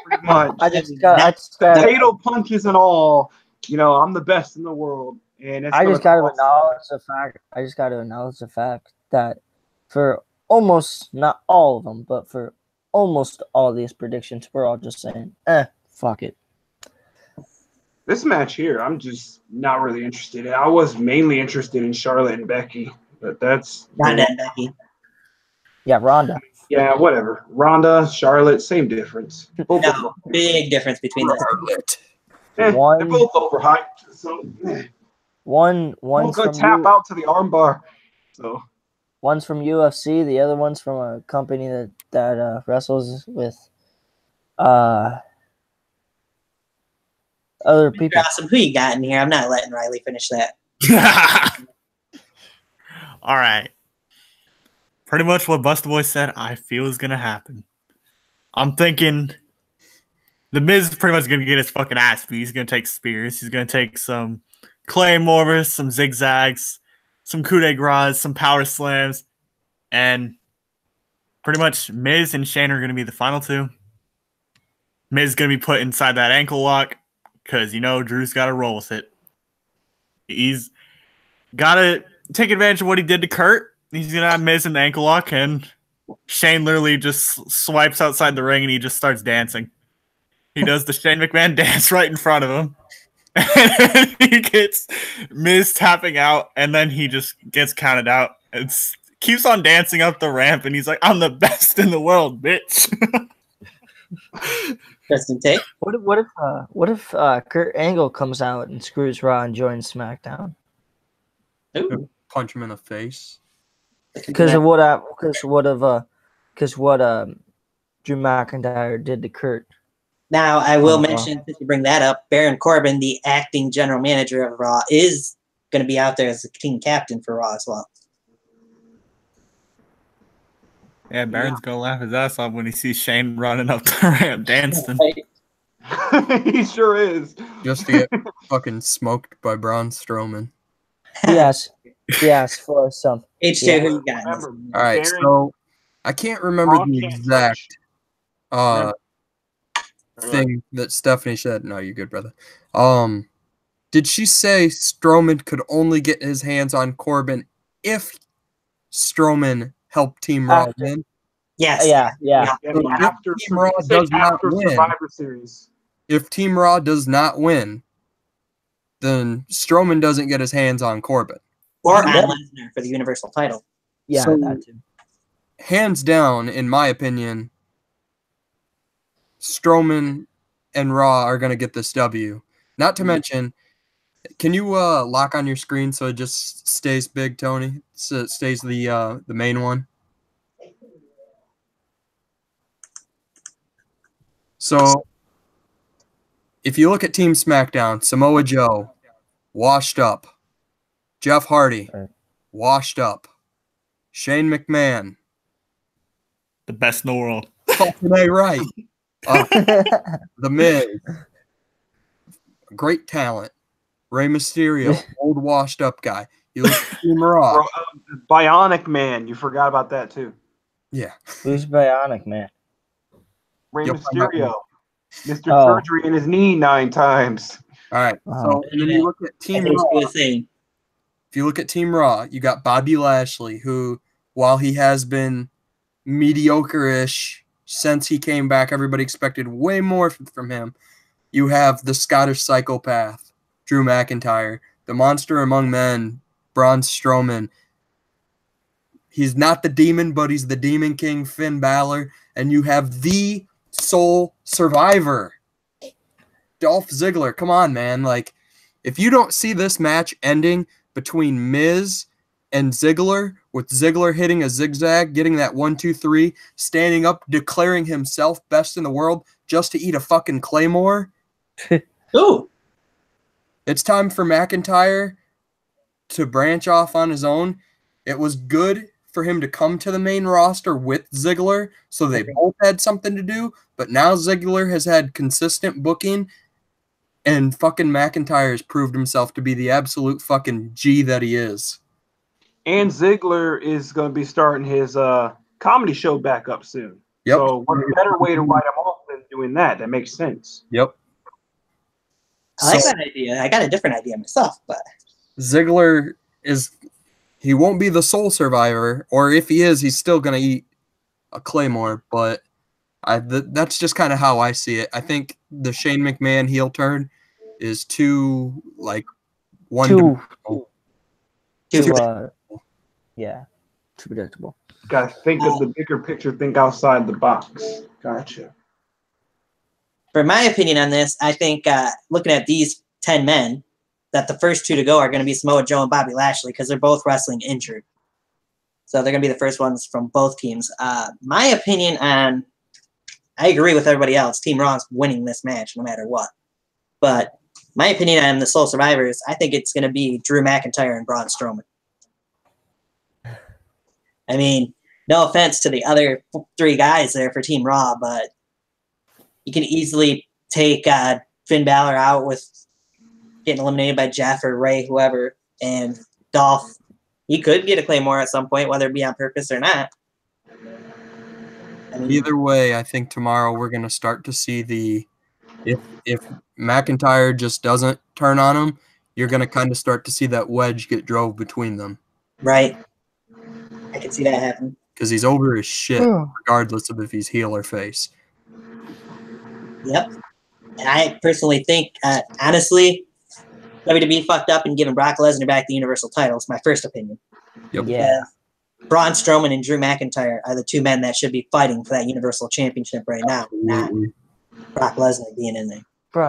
Pretty much. I just got Potato punches and all. I'm the best in the world. And it's I gonna just got to cost- acknowledge the fact that for almost not all of them, but for almost all these predictions, we're all just saying, fuck it. This match here, I'm just not really interested in. I was mainly interested in Charlotte and Becky, but that's Ronda and Becky. Yeah, Ronda. yeah, whatever. Ronda, Charlotte, same difference. Both of No, big difference between those. Charlotte. them. One- They're both overhyped. So One's both gonna from tap out to the armbar. So one's from UFC, the other one's from a company that wrestles with other Mr. people. Awesome, who you got in here? I'm not letting Riley finish that. All right. Pretty much what Buster Boy said, I feel is going to happen. I'm thinking The Miz is pretty much going to get his fucking ass beat. He's going to take spears. He's going to take some claymores, some zigzags, some coup de grace, some power slams, and pretty much Miz and Shane are going to be the final two. Miz is going to be put inside that ankle lock because, Drew's got to roll with it. He's got to take advantage of what he did to Kurt. He's going to have Miz in the ankle lock, and Shane literally just swipes outside the ring and he just starts dancing. He does the Shane McMahon dance right in front of him. And he gets Miz tapping out, and then he just gets counted out. And keeps on dancing up the ramp, and he's like, I'm the best in the world, bitch. Justin take. What if Kurt Angle comes out and screws Raw and joins SmackDown? Ooh. Punch him in the face. Because of what Drew McIntyre did to Kurt. Now, I will Oh, wow. mention, since you bring that up, Baron Corbin, the acting general manager of Raw, is going to be out there as the team captain for Raw as well. Yeah, Baron's going to laugh his ass off when he sees Shane running up the ramp dancing. he sure is. Just to get fucking smoked by Braun Strowman. Yes, for some. H2, Yeah. who you got? in this? Remember, All right, Baron- so I can't remember Braun the can't exact Remember- thing that Stephanie said. No, you're good, brother. Did she say Strowman could only get his hands on Corbin if Strowman helped Team Raw After- win? Yes. Yeah. Yeah, So if after Team Raw say does not after win- Survivor Series. If Team Raw does not win, then Strowman doesn't get his hands on Corbin. Or on Yeah. Lesnar for the Universal title. Yeah, So- that too. Hands down, in my opinion, Strowman and Raw are going to get this W. Not to mention, can you lock on your screen so it just stays big, Tony? So it stays the main one. So, if you look at Team SmackDown, Samoa Joe, washed up. Jeff Hardy, Right. washed up. Shane McMahon, The best in the world. fucking A right. The Miz, great talent. Rey Mysterio, old washed up guy. You look at Team Raw. Bro, Bionic Man, you forgot about that too. Yeah. Who's Bionic Man? Rey Yep, I'm not- Mysterio, Mr. Oh. Surgery in his knee 9 times. All right. So and then you look at As Team H2 Raw. was saying. If you look at Team Raw, you got Bobby Lashley, who, while he has been mediocre-ish since he came back, everybody expected way more from him. You have the Scottish psychopath, Drew McIntyre, the monster among men, Braun Strowman. He's not the demon, but he's the Demon King, Finn Balor. And you have the sole survivor, Dolph Ziggler. Come on, man. Like, if you don't see this match ending between Miz and Ziggler, with Ziggler hitting a zigzag, getting that 1-2-3, standing up, declaring himself best in the world just to eat a fucking Claymore. Ooh. It's time for McIntyre to branch off on his own. It was good for him to come to the main roster with Ziggler, so they both had something to do, but now Ziggler has had consistent booking, and fucking McIntyre has proved himself to be the absolute fucking G that he is. And Ziggler is going to be starting his comedy show back up soon. Yep. So what a better way to write him off than doing that? That makes sense. Yep. I like that idea. I got a different idea myself, but Ziggler he won't be the sole survivor, or if he is, he's still going to eat a Claymore, but that's just kind of how I see it. I think the Shane McMahon heel turn is too, like, one-dimensional. Yeah, too predictable. Got to think of the bigger picture, think outside the box. Gotcha. for my opinion on this, I think looking at these 10 men, that the first two to go are going to be Samoa Joe and Bobby Lashley because they're both wrestling injured. So they're going to be the first ones from both teams. My opinion on, I agree with everybody else. Team Raw's winning this match no matter what. But my opinion on the sole survivors, I think it's going to be Drew McIntyre and Braun Strowman. I mean, no offense to the other three guys there for Team Raw, but you can easily take Finn Balor out with getting eliminated by Jeff or Ray, whoever, and Dolph. He could get a Claymore at some point, whether it be on purpose or not. I mean, either way, I think tomorrow we're going to start to see the if McIntyre just doesn't turn on him, you're going to kind of start to see that wedge get drove between them. Right. I can see that happen. Because he's over his shit, regardless of if he's heel or face. Yep. And I personally think, honestly, WWE fucked up in giving Brock Lesnar back the Universal title. It's my first opinion. Yep. Yeah. Braun Strowman and Drew McIntyre are the two men that should be fighting for that Universal Championship right now, not Brock Lesnar being in there.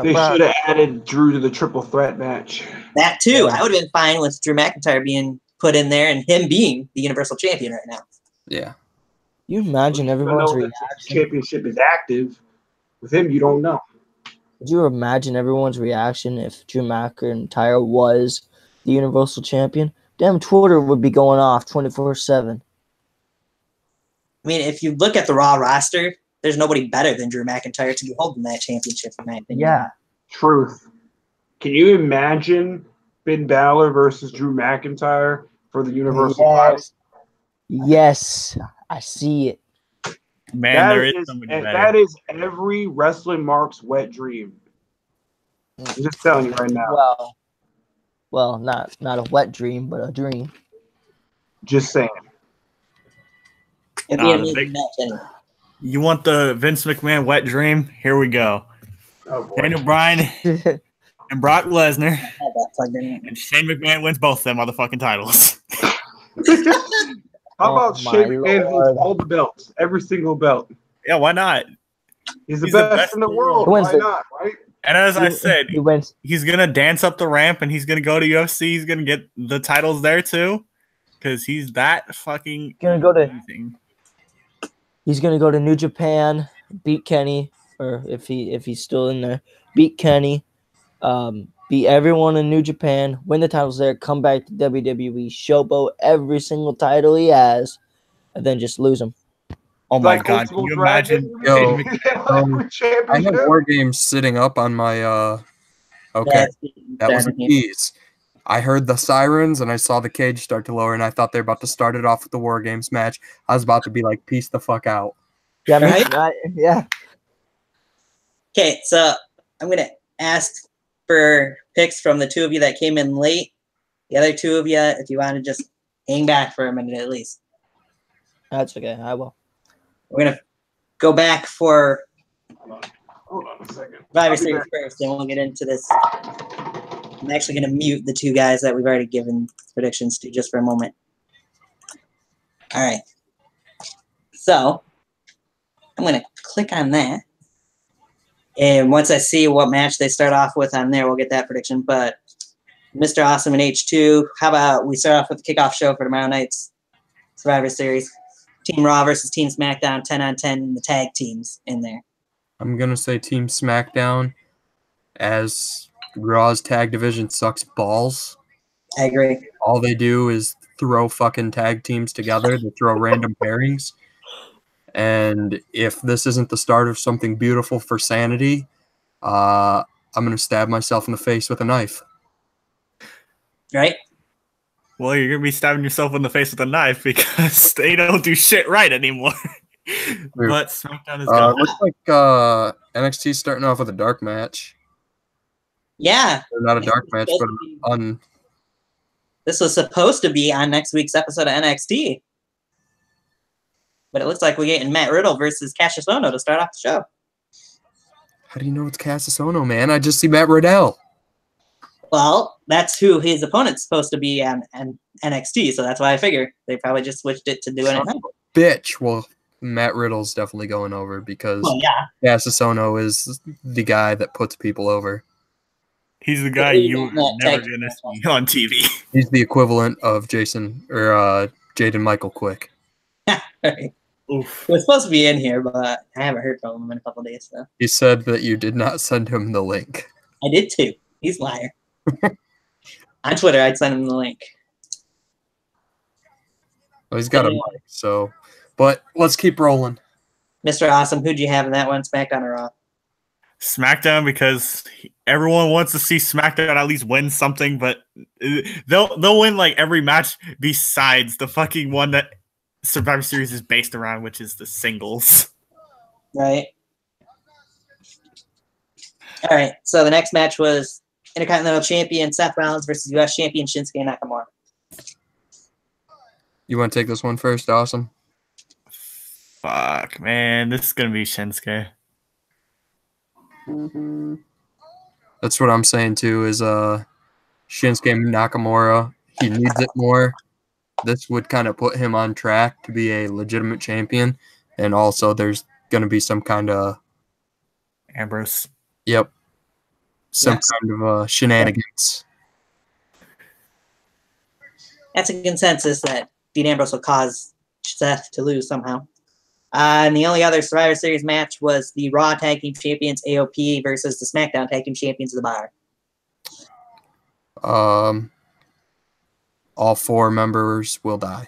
They should have added Drew to the triple threat match. That too. I would have been fine with Drew McIntyre being put in there and him being the Universal Champion right now. Yeah. You imagine everyone's reaction. Championship is active. With him, you don't know. Would you imagine everyone's reaction if Drew McIntyre was the Universal Champion? Damn, Twitter would be going off 24/7. I mean, if you look at the Raw roster, there's nobody better than Drew McIntyre to be holding that championship, in my opinion. Yeah. Truth. Can you imagine Finn Balor versus Drew McIntyre for the Universal title? Yes, I see it. Man, there is somebody better. That is every wrestling mark's wet dream. I'm just telling you right now. Well, not a wet dream, but a dream. Just saying. It'd be an amazing match anyway. You want the Vince McMahon wet dream? Here we go. Oh, boy. Daniel Bryan and Brock Lesnar. I had that plugged in. And Shane McMahon wins both them motherfucking titles. How about Shane McMahon holds all the belts, every single belt? Yeah, why not? He's the best in the world. Why not, right? And as I said, he's going to dance up the ramp and he's going to go to UFC. He's going to get the titles there too because he's that fucking amazing. He's going to go to New Japan, beat Kenny, or if he's still in there, beat Kenny, beat everyone in New Japan, win the titles there, come back to WWE, showboat every single title he has, and then just lose them. Oh my God! Can you imagine? Yo, I have War Games sitting up on my. Okay, that was a tease. I heard the sirens and I saw the cage start to lower, and I thought they were about to start it off with the War Games match. I was about to be like, "Peace the fuck out." Yeah, right? Yeah. Okay, so I'm gonna ask for picks from the two of you that came in late. The other two of you, if you want to just hang back for a minute at least. That's okay. I will. We're going to go back for Hold on a second. Survivor Series first, and we'll get into this. I'm actually going to mute the two guys that we've already given predictions to just for a moment. All right. So I'm going to click on that. And once I see what match they start off with on there, we'll get that prediction. But Mr. Awesome and H2, how about we start off with the kickoff show for tomorrow night's Survivor Series? Team Raw versus Team SmackDown, 10-on-10, and the tag teams in there. I'm going to say Team SmackDown, as Raw's tag division sucks balls. I agree. All they do is throw fucking tag teams together. They throw random pairings. And if this isn't the start of something beautiful for Sanity, I'm going to stab myself in the face with a knife. Right? Well, you're going to be stabbing yourself in the face with a knife because they don't do shit right anymore. But SmackDown is gone. Looks like NXT's starting off with a dark match. Yeah. Or not a dark match, but on. This was supposed to be on next week's episode of NXT. But it looks like we're getting Matt Riddle versus Cassius Ohno to start off the show. How do you know it's Cassius Ohno, man? I just see Matt Riddle. Well, that's who his opponent's supposed to be on NXT, so that's why I figure they probably just switched it to doing it now. Bitch. Well, Matt Riddle's definitely going over because Cassius Ohno is the guy that puts people over. He's the guy you're never going to see on TV. He's the equivalent of Jaden Michael Quick. Right. Oof. It was supposed to be in here, but I haven't heard from him in a couple of days. So. He said that you did not send him the link. I did too. He's a liar. On Twitter, I'd send him the link. Well, he's got a mic, so. But let's keep rolling. Mr. Awesome, who'd you have in that one, SmackDown or Raw? SmackDown, because everyone wants to see SmackDown at least win something, but they'll win like every match besides the fucking one that Survivor Series is based around, which is the singles. Right. All right. So the next match was Intercontinental Champion Seth Rollins versus U.S. Champion Shinsuke Nakamura. You want to take this one first, Awesome? Fuck, man. This is going to be Shinsuke. That's what I'm saying, too, is Shinsuke Nakamura. He needs it more. This would kind of put him on track to be a legitimate champion. And also there's going to be some kind of... Ambrose. Yep. Some kind of shenanigans. That's a consensus that Dean Ambrose will cause Seth to lose somehow. And the only other Survivor Series match was the Raw Tag Team Champions AOP versus the SmackDown Tag Team Champions of the Bar. All 4 members will die.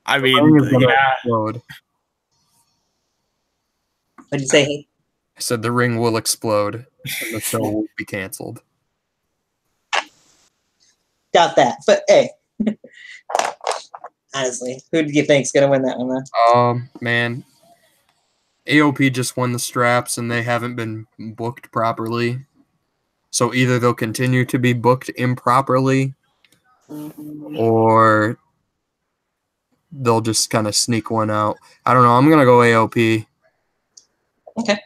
I mean, yeah. What'd you say? I said the ring will explode and the show will be canceled. Doubt that. But hey, honestly, who do you think's gonna win that one though? Man, AOP just won the straps and they haven't been booked properly. So either they'll continue to be booked improperly or they'll just kind of sneak one out. I don't know. I'm going to go AOP. Okay.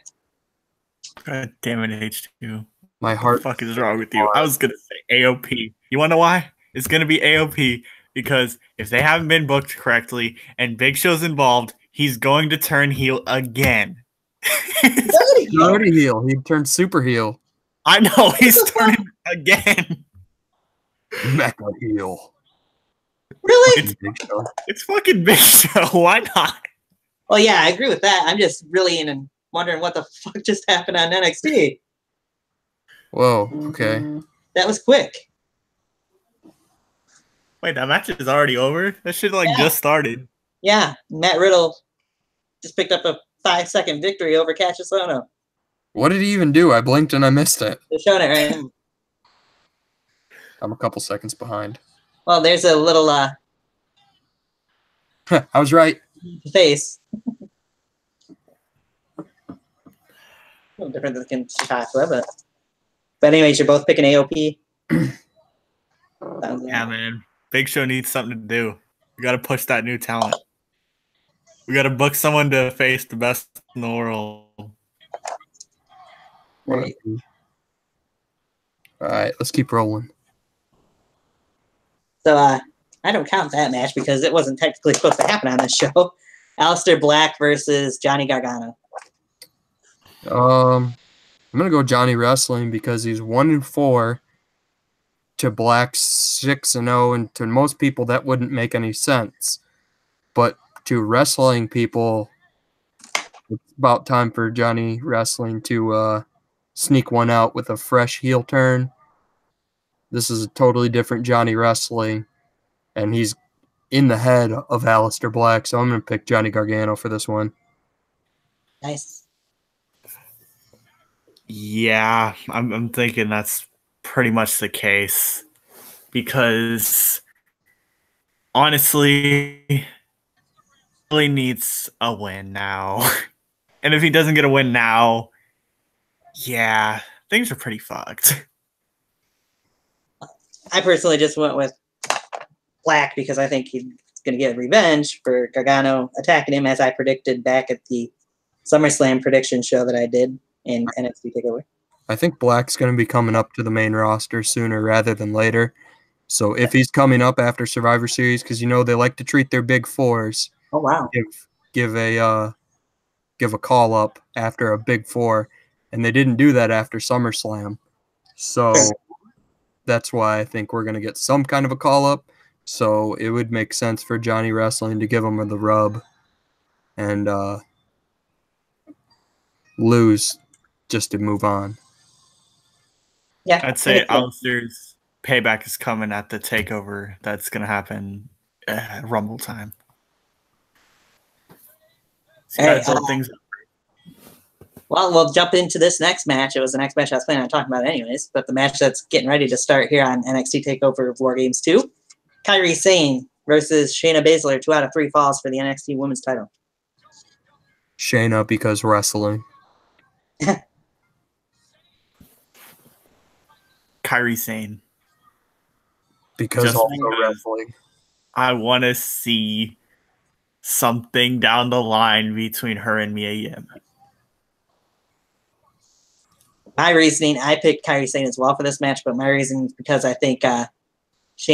God damn it, H2. My heart. What the fuck is wrong with you? I was going to say AOP. You want to know why? It's going to be AOP because if they haven't been booked correctly and Big Show's involved, he's going to turn heel again. He's already heel. He turned super heel. I know. He's turning again. Mecca heel. Really? It's fucking Big Show. Why not? Well, yeah, I agree with that. I'm just really in wondering what the fuck just happened on NXT. Whoa, okay. That was quick. Wait, that match is already over? That shit just started. Yeah, Matt Riddle just picked up a 5-second victory over Cassius Ohno. What did he even do? I blinked and I missed it. They're showing it right now. I'm a couple seconds behind. Well, there's a little I was right. face. A little different than Chicago, but anyways, you're both picking AOP. Yeah, man. Big Show needs something to do. We got to push that new talent. We got to book someone to face the best in the world. Right. All right, let's keep rolling. So, all I don't count that match because it wasn't technically supposed to happen on this show. Aleister Black versus Johnny Gargano. I'm gonna go Johnny Wrestling because he's 1-4 to Black's 6-0, and to most people that wouldn't make any sense. But to wrestling people, it's about time for Johnny Wrestling to sneak one out with a fresh heel turn. This is a totally different Johnny Wrestling, and he's in the head of Aleister Black, so I'm going to pick Johnny Gargano for this one. Nice. Yeah, I'm thinking that's pretty much the case because honestly, really needs a win now. And if he doesn't get a win now, yeah, things are pretty fucked. I personally just went with Black because I think he's going to get revenge for Gargano attacking him as I predicted back at the SummerSlam prediction show that I did in NXT Takeover. I think Black's going to be coming up to the main roster sooner rather than later. So if he's coming up after Survivor Series, because they like to treat their big fours. Oh wow! Give a call up after a big four, and they didn't do that after SummerSlam. So that's why I think we're going to get some kind of a call up. So it would make sense for Johnny Wrestling to give him the rub and lose just to move on. Yeah, I'd say Aleister's payback is coming at the takeover. That's going to happen Rumble time. So Hey, things. Well, we'll jump into this next match. It was the next match I was planning on talking about anyways, but the match that's getting ready to start here on NXT Takeover War Games 2. Kairi Sane versus Shayna Baszler, 2 out of 3 falls for the NXT Women's title. Shayna because wrestling. Kairi Sane. Because Just also because wrestling. I want to see something down the line between her and Mia Yim. My reasoning, I picked Kairi Sane as well for this match, but my reasoning is because I think Shayna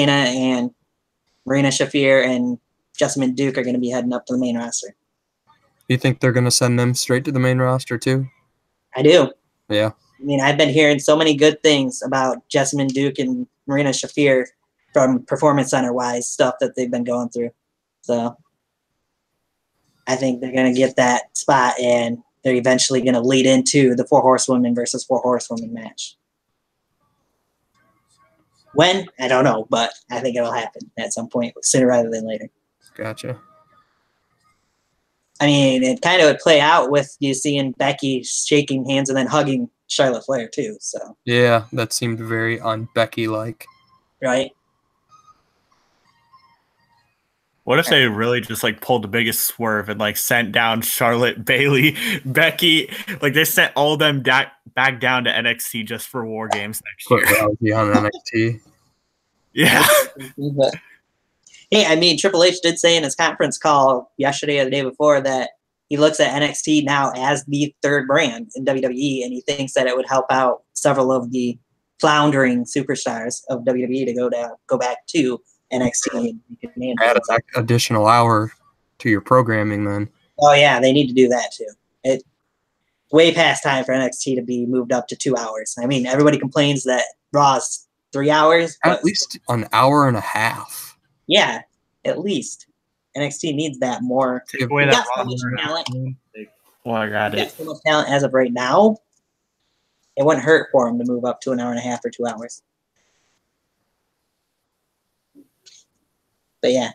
and Marina Shafir and Jessamine Duke are going to be heading up to the main roster. You think they're going to send them straight to the main roster too? I do. Yeah. I mean, I've been hearing so many good things about Jessamine Duke and Marina Shafir from Performance Center-wise stuff that they've been going through. So I think they're going to get that spot, and they're eventually going to lead into the 4 Horsewomen versus 4 Horsewomen match. When? I don't know, but I think it'll happen at some point, sooner rather than later. Gotcha. I mean, it kind of would play out with you seeing Becky shaking hands and then hugging Charlotte Flair, too. So Yeah, that seemed very un-Becky-like. Right? What if they really just pulled the biggest swerve and sent down Charlotte, Bayley, Becky? They sent all of them back down to NXT just for War Games next Put year. Rousey on NXT. Yeah. But, hey, I mean, Triple H did say in his conference call yesterday or the day before that he looks at NXT now as the 3rd brand in WWE, and he thinks that it would help out several of the floundering superstars of WWE to go back to NXT. And Add an additional hour to your programming then. Oh, yeah, they need to do that, too. It's way past time for NXT to be moved up to 2 hours. I mean, everybody complains that Raw's 3 hours. At least an hour and a half. Yeah, at least. NXT needs that more. Take away that so much talent. Well, I got it. So much talent as of right now. It wouldn't hurt for him to move up to an hour and a half or 2 hours. But yeah,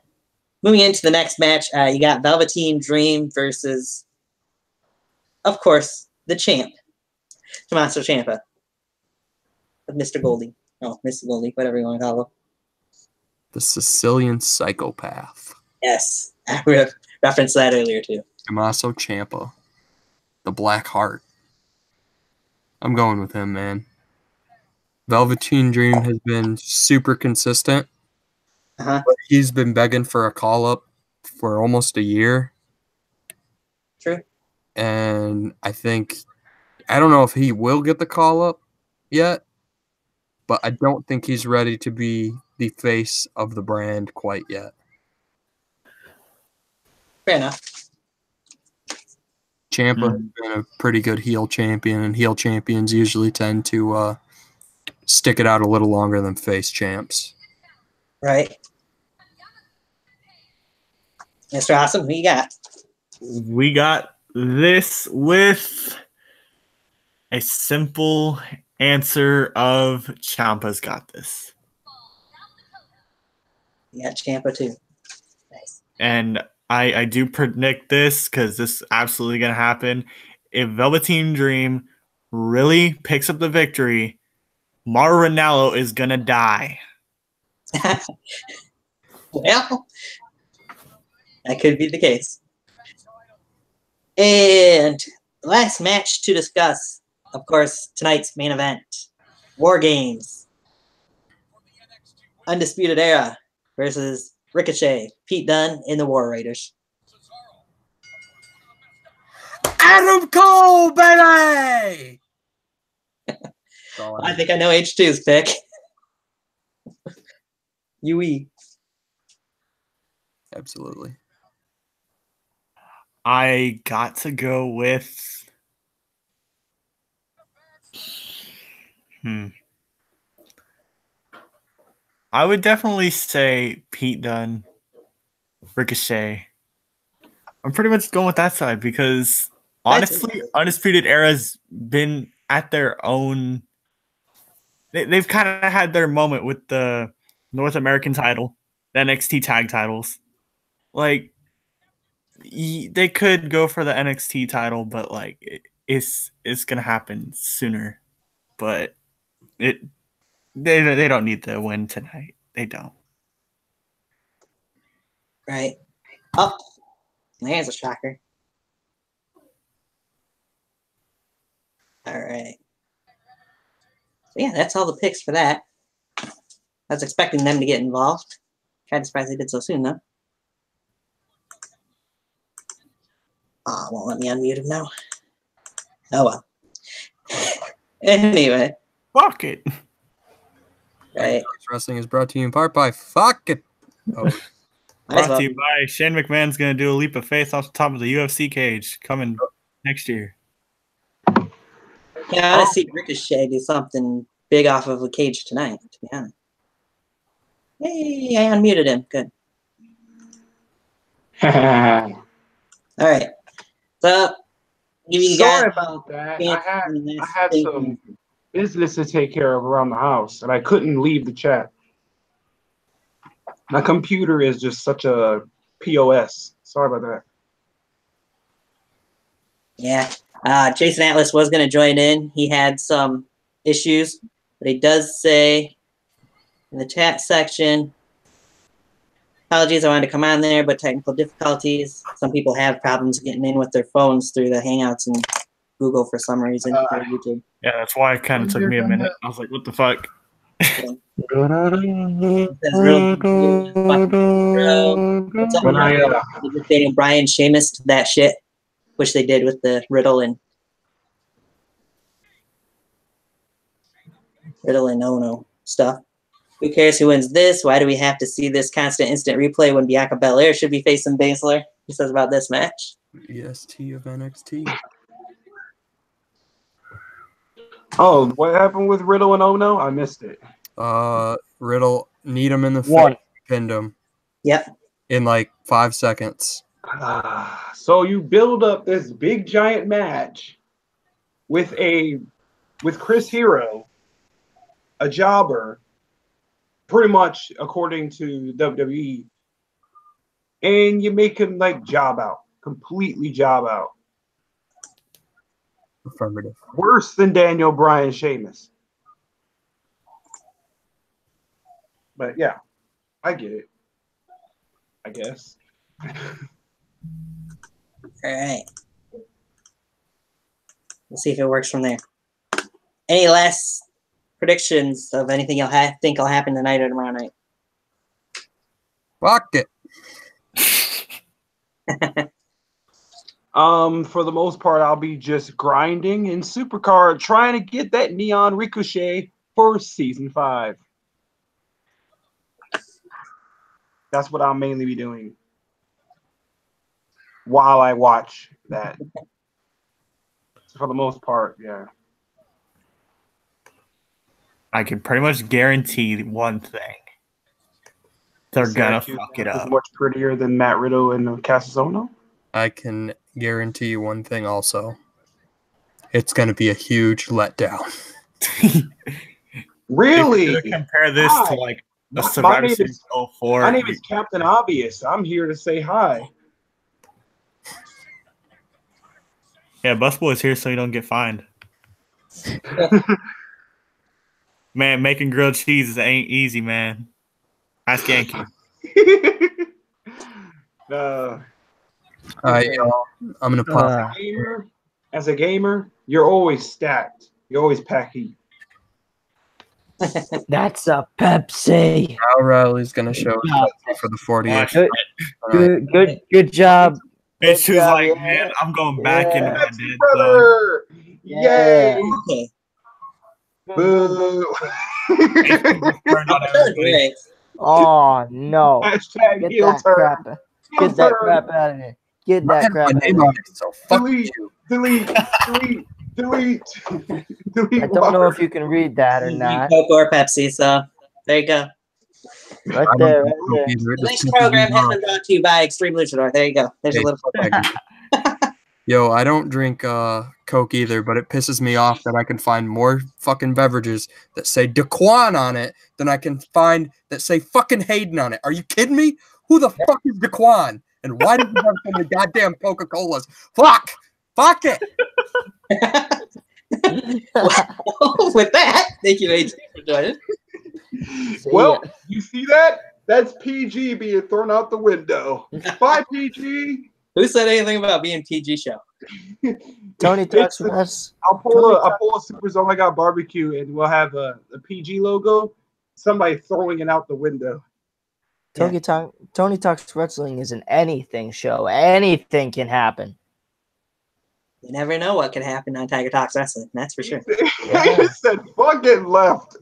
moving into the next match, you got Velveteen Dream versus, of course, the champ, Tommaso Ciampa, Mr. Goldie. Oh, Mr. Goldie, whatever you want to call him. The Sicilian psychopath. Yes, I referenced that earlier too. Tommaso Ciampa. The Black Heart. I'm going with him, man. Velveteen Dream has been super consistent. Uh-huh. But he's been begging for a call-up for almost a year. True. And I don't know if he will get the call-up yet, but I don't think he's ready to be the face of the brand quite yet. Fair enough. Ciampa has been a pretty good heel champion, and heel champions usually tend to stick it out a little longer than face champs. Right. Mr. Awesome, who you got? We got this with a simple answer of Ciampa's got this. You got Ciampa too. Nice. And I do predict this because this is absolutely going to happen. If Velveteen Dream really picks up the victory, Mauro Ranallo is going to die. Well, that could be the case. And the last match to discuss, of course, tonight's main event. War Games. Undisputed Era versus Ricochet, Pete Dunne, and the War Raiders. Adam Cole, baby! I think I know H2's pick. UE. Absolutely. I got to go with I would definitely say Pete Dunne, Ricochet. I'm pretty much going with that side because honestly, Undisputed Era's been at their own. They've kind of had their moment with the North American title, the NXT tag titles. Like, they could go for the NXT title, but like it's gonna happen sooner. But they don't need to win tonight. They don't. Right. Oh, there's a shocker. All right. So yeah, that's all the picks for that. I was expecting them to get involved. Kind of surprised they did so soon, though. Oh, won't let me unmute him now. Oh well. Anyway. Fuck it. Right. Wrestling is brought to you in part by Fuck It. Oh. Brought to you by Shane McMahon's going to do a leap of faith off the top of the UFC cage coming next year. Yeah, I want to see Ricochet do something big off of a cage tonight, to be honest. Hey, I unmuted him. Good. All right. So, sorry about that. I had some business to take care of around the house, and I couldn't leave the chat. My computer is just such a POS. Sorry about that. Yeah. Jason Atlas was going to join in. He had some issues, but he does say in the chat section, apologies, I wanted to come on there, but technical difficulties. Some people have problems getting in with their phones through the Hangouts and Google for some reason. Or YouTube. Yeah, that's why it kind of took me a minute. I was like, what the fuck? Daniel Bryan, Sheamus, that shit, which they did with the Riddle and Ono stuff. Who cares who wins this? Why do we have to see this constant instant replay when Bianca Belair should be facing Baszler? He says about this match. EST of NXT. Oh, what happened with Riddle and Ono? I missed it. Riddle need him in the face, pinned him. Yep. In like 5 seconds. So you build up this big giant match with Chris Hero, a jobber, pretty much according to WWE, and you make him like job out, completely job out. Affirmative. Worse than Daniel Bryan Sheamus. But yeah, I get it. I guess. All right. We'll see if it works from there. Any last predictions of anything you'll think will happen tonight or tomorrow night? Fuck it. For the most part, I'll be just grinding in Supercard, trying to get that Neon Ricochet for season 5. That's what I'll mainly be doing while I watch that. For the most part, yeah. I can pretty much guarantee one thing. They're gonna Syracuse fuck it is up. much prettier than Matt Riddle and Casasono. I can guarantee you one thing also. It's going to be a huge letdown. Really? If you're gonna compare this Hi. to like a My Survivor name Series is 04. my name is Captain Obvious. I'm here to say hi. Yeah, Busboy's here so you don't get fined. Man, making grilled cheese ain't easy, man. Ask Yankee. uh, All right, y'all. I'm going to pop. as a gamer, you're always stacked. You always pack heat. That's a Pepsi. Now Riley's going to show us Pepsi for the 48th. Watch Good job. And she was job, like, yeah. man, I'm going back into my Pepsi dead zone. brother! Yeah. Yay! Okay. Boo! Turned on everybody. Right. Oh no! Hashtag Get heel that turn. crap! Heel Get that turn. crap out of here! Get I that had crap my out name of on here! it, so fuck Delete, you. delete, delete, delete, delete. I don't know if you can read that or not. Coke or Pepsi, so there you go. Right I don't there, drink right Coke there. either. It The just next pisses program me has off. been brought to you by Extreme Luchador. There you go. There's a little. Yo, I don't drink Coke either, but it pisses me off that I can find more fucking beverages that say Daquan on it than I can find that say fucking Hayden on it. Are you kidding me? Who the fuck is Daquan? And why does he have so many goddamn Coca-Colas? Fuck! Fuck it! With that, thank you, AJ, for joining. Well, you see that? That's PG being thrown out the window. Bye, PG. Who said anything about being PG show? Tony talks to us. I'll pull a Super Zone I Got Barbecue, and we'll have a PG logo. Somebody throwing it out the window. Tony Talks Wrestling is an anything show. Anything can happen. You never know what can happen on Tiger Talks Wrestling. That's for sure. He just said fucking left.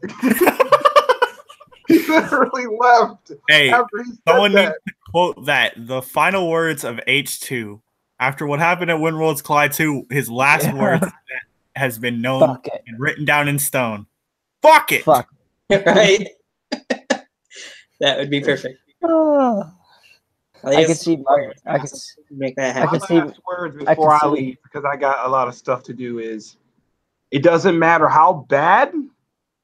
He literally left. Hey, after he said someone that. needs to quote that. The final words of H2. After what happened at When Worlds Collide 2, his last words that has been known Fuck it. and written down in stone. Fuck it. Fuck. Right? That would be perfect. I can see. I can. Make that I happen. can My see- last words I before I can see- leave, because I got a lot of stuff to do, is it doesn't matter how bad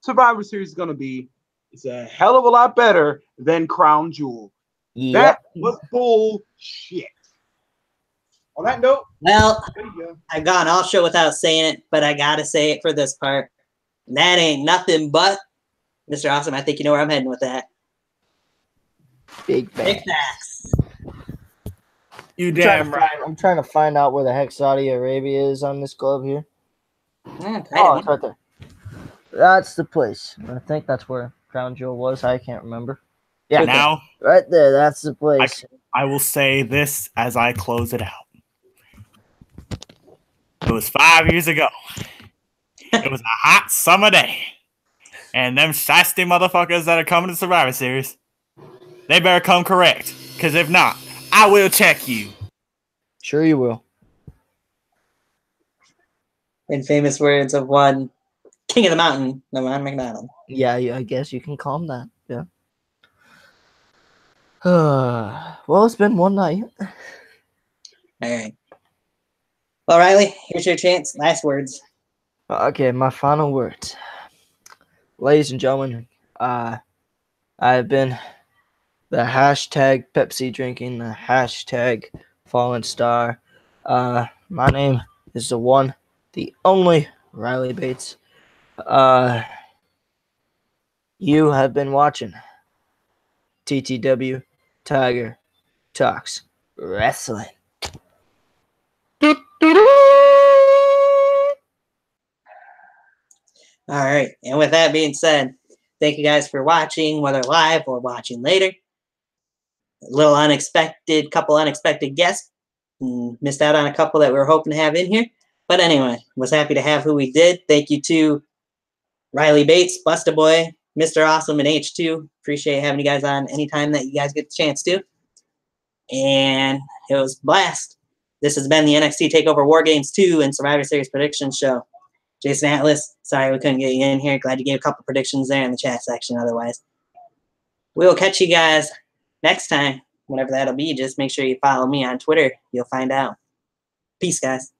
Survivor Series is going to be. It's a hell of a lot better than Crown Jewel. Yep. That was bullshit. On that note, Well, there you go. I've gone all show without saying it, but I gotta say it for this part. And that ain't nothing but Mr. Awesome. I think you know where I'm heading with that. Big Big fan. facts. You damn right. I'm trying to find out where the heck Saudi Arabia is on this glove here. Yeah, Oh, it's right there. That's the place. I think that's where Crown Jewel was. I can't remember. Yeah, Now, right there. That's the place. I will say this as I close it out. It was 5 years ago. It was a hot summer day. And them shiesty motherfuckers that are coming to Survivor Series, they better come correct. Because if not, I will check you. Sure you will. In famous words of one King of the Mountain, Lamont McDonald. Yeah, I guess you can call him that. Yeah. Well, it's been one night. All right. Well, Riley, here's your chance. Last words. Okay, my final words. Ladies and gentlemen, I've been the hashtag Pepsi drinking, the hashtag fallen star. My name is the one, the only Riley Bates. You have been watching TTW Tiger Talks Wrestling. All right. And with that being said, thank you guys for watching, whether live or watching later. A little unexpected, couple unexpected guests. Missed out on a couple that we were hoping to have in here. But anyway, was happy to have who we did. Thank you to Riley Bates, Busta Boy, Mr. Awesome and H2. Appreciate having you guys on anytime that you guys get the chance to. And it was a blast. This has been the NXT Takeover War Games 2 and Survivor Series Prediction Show. Jason Atlas, sorry we couldn't get you in here. Glad you gave a couple predictions there in the chat section otherwise. We'll catch you guys next time, whenever that'll be. Just make sure you follow me on Twitter. You'll find out. Peace, guys.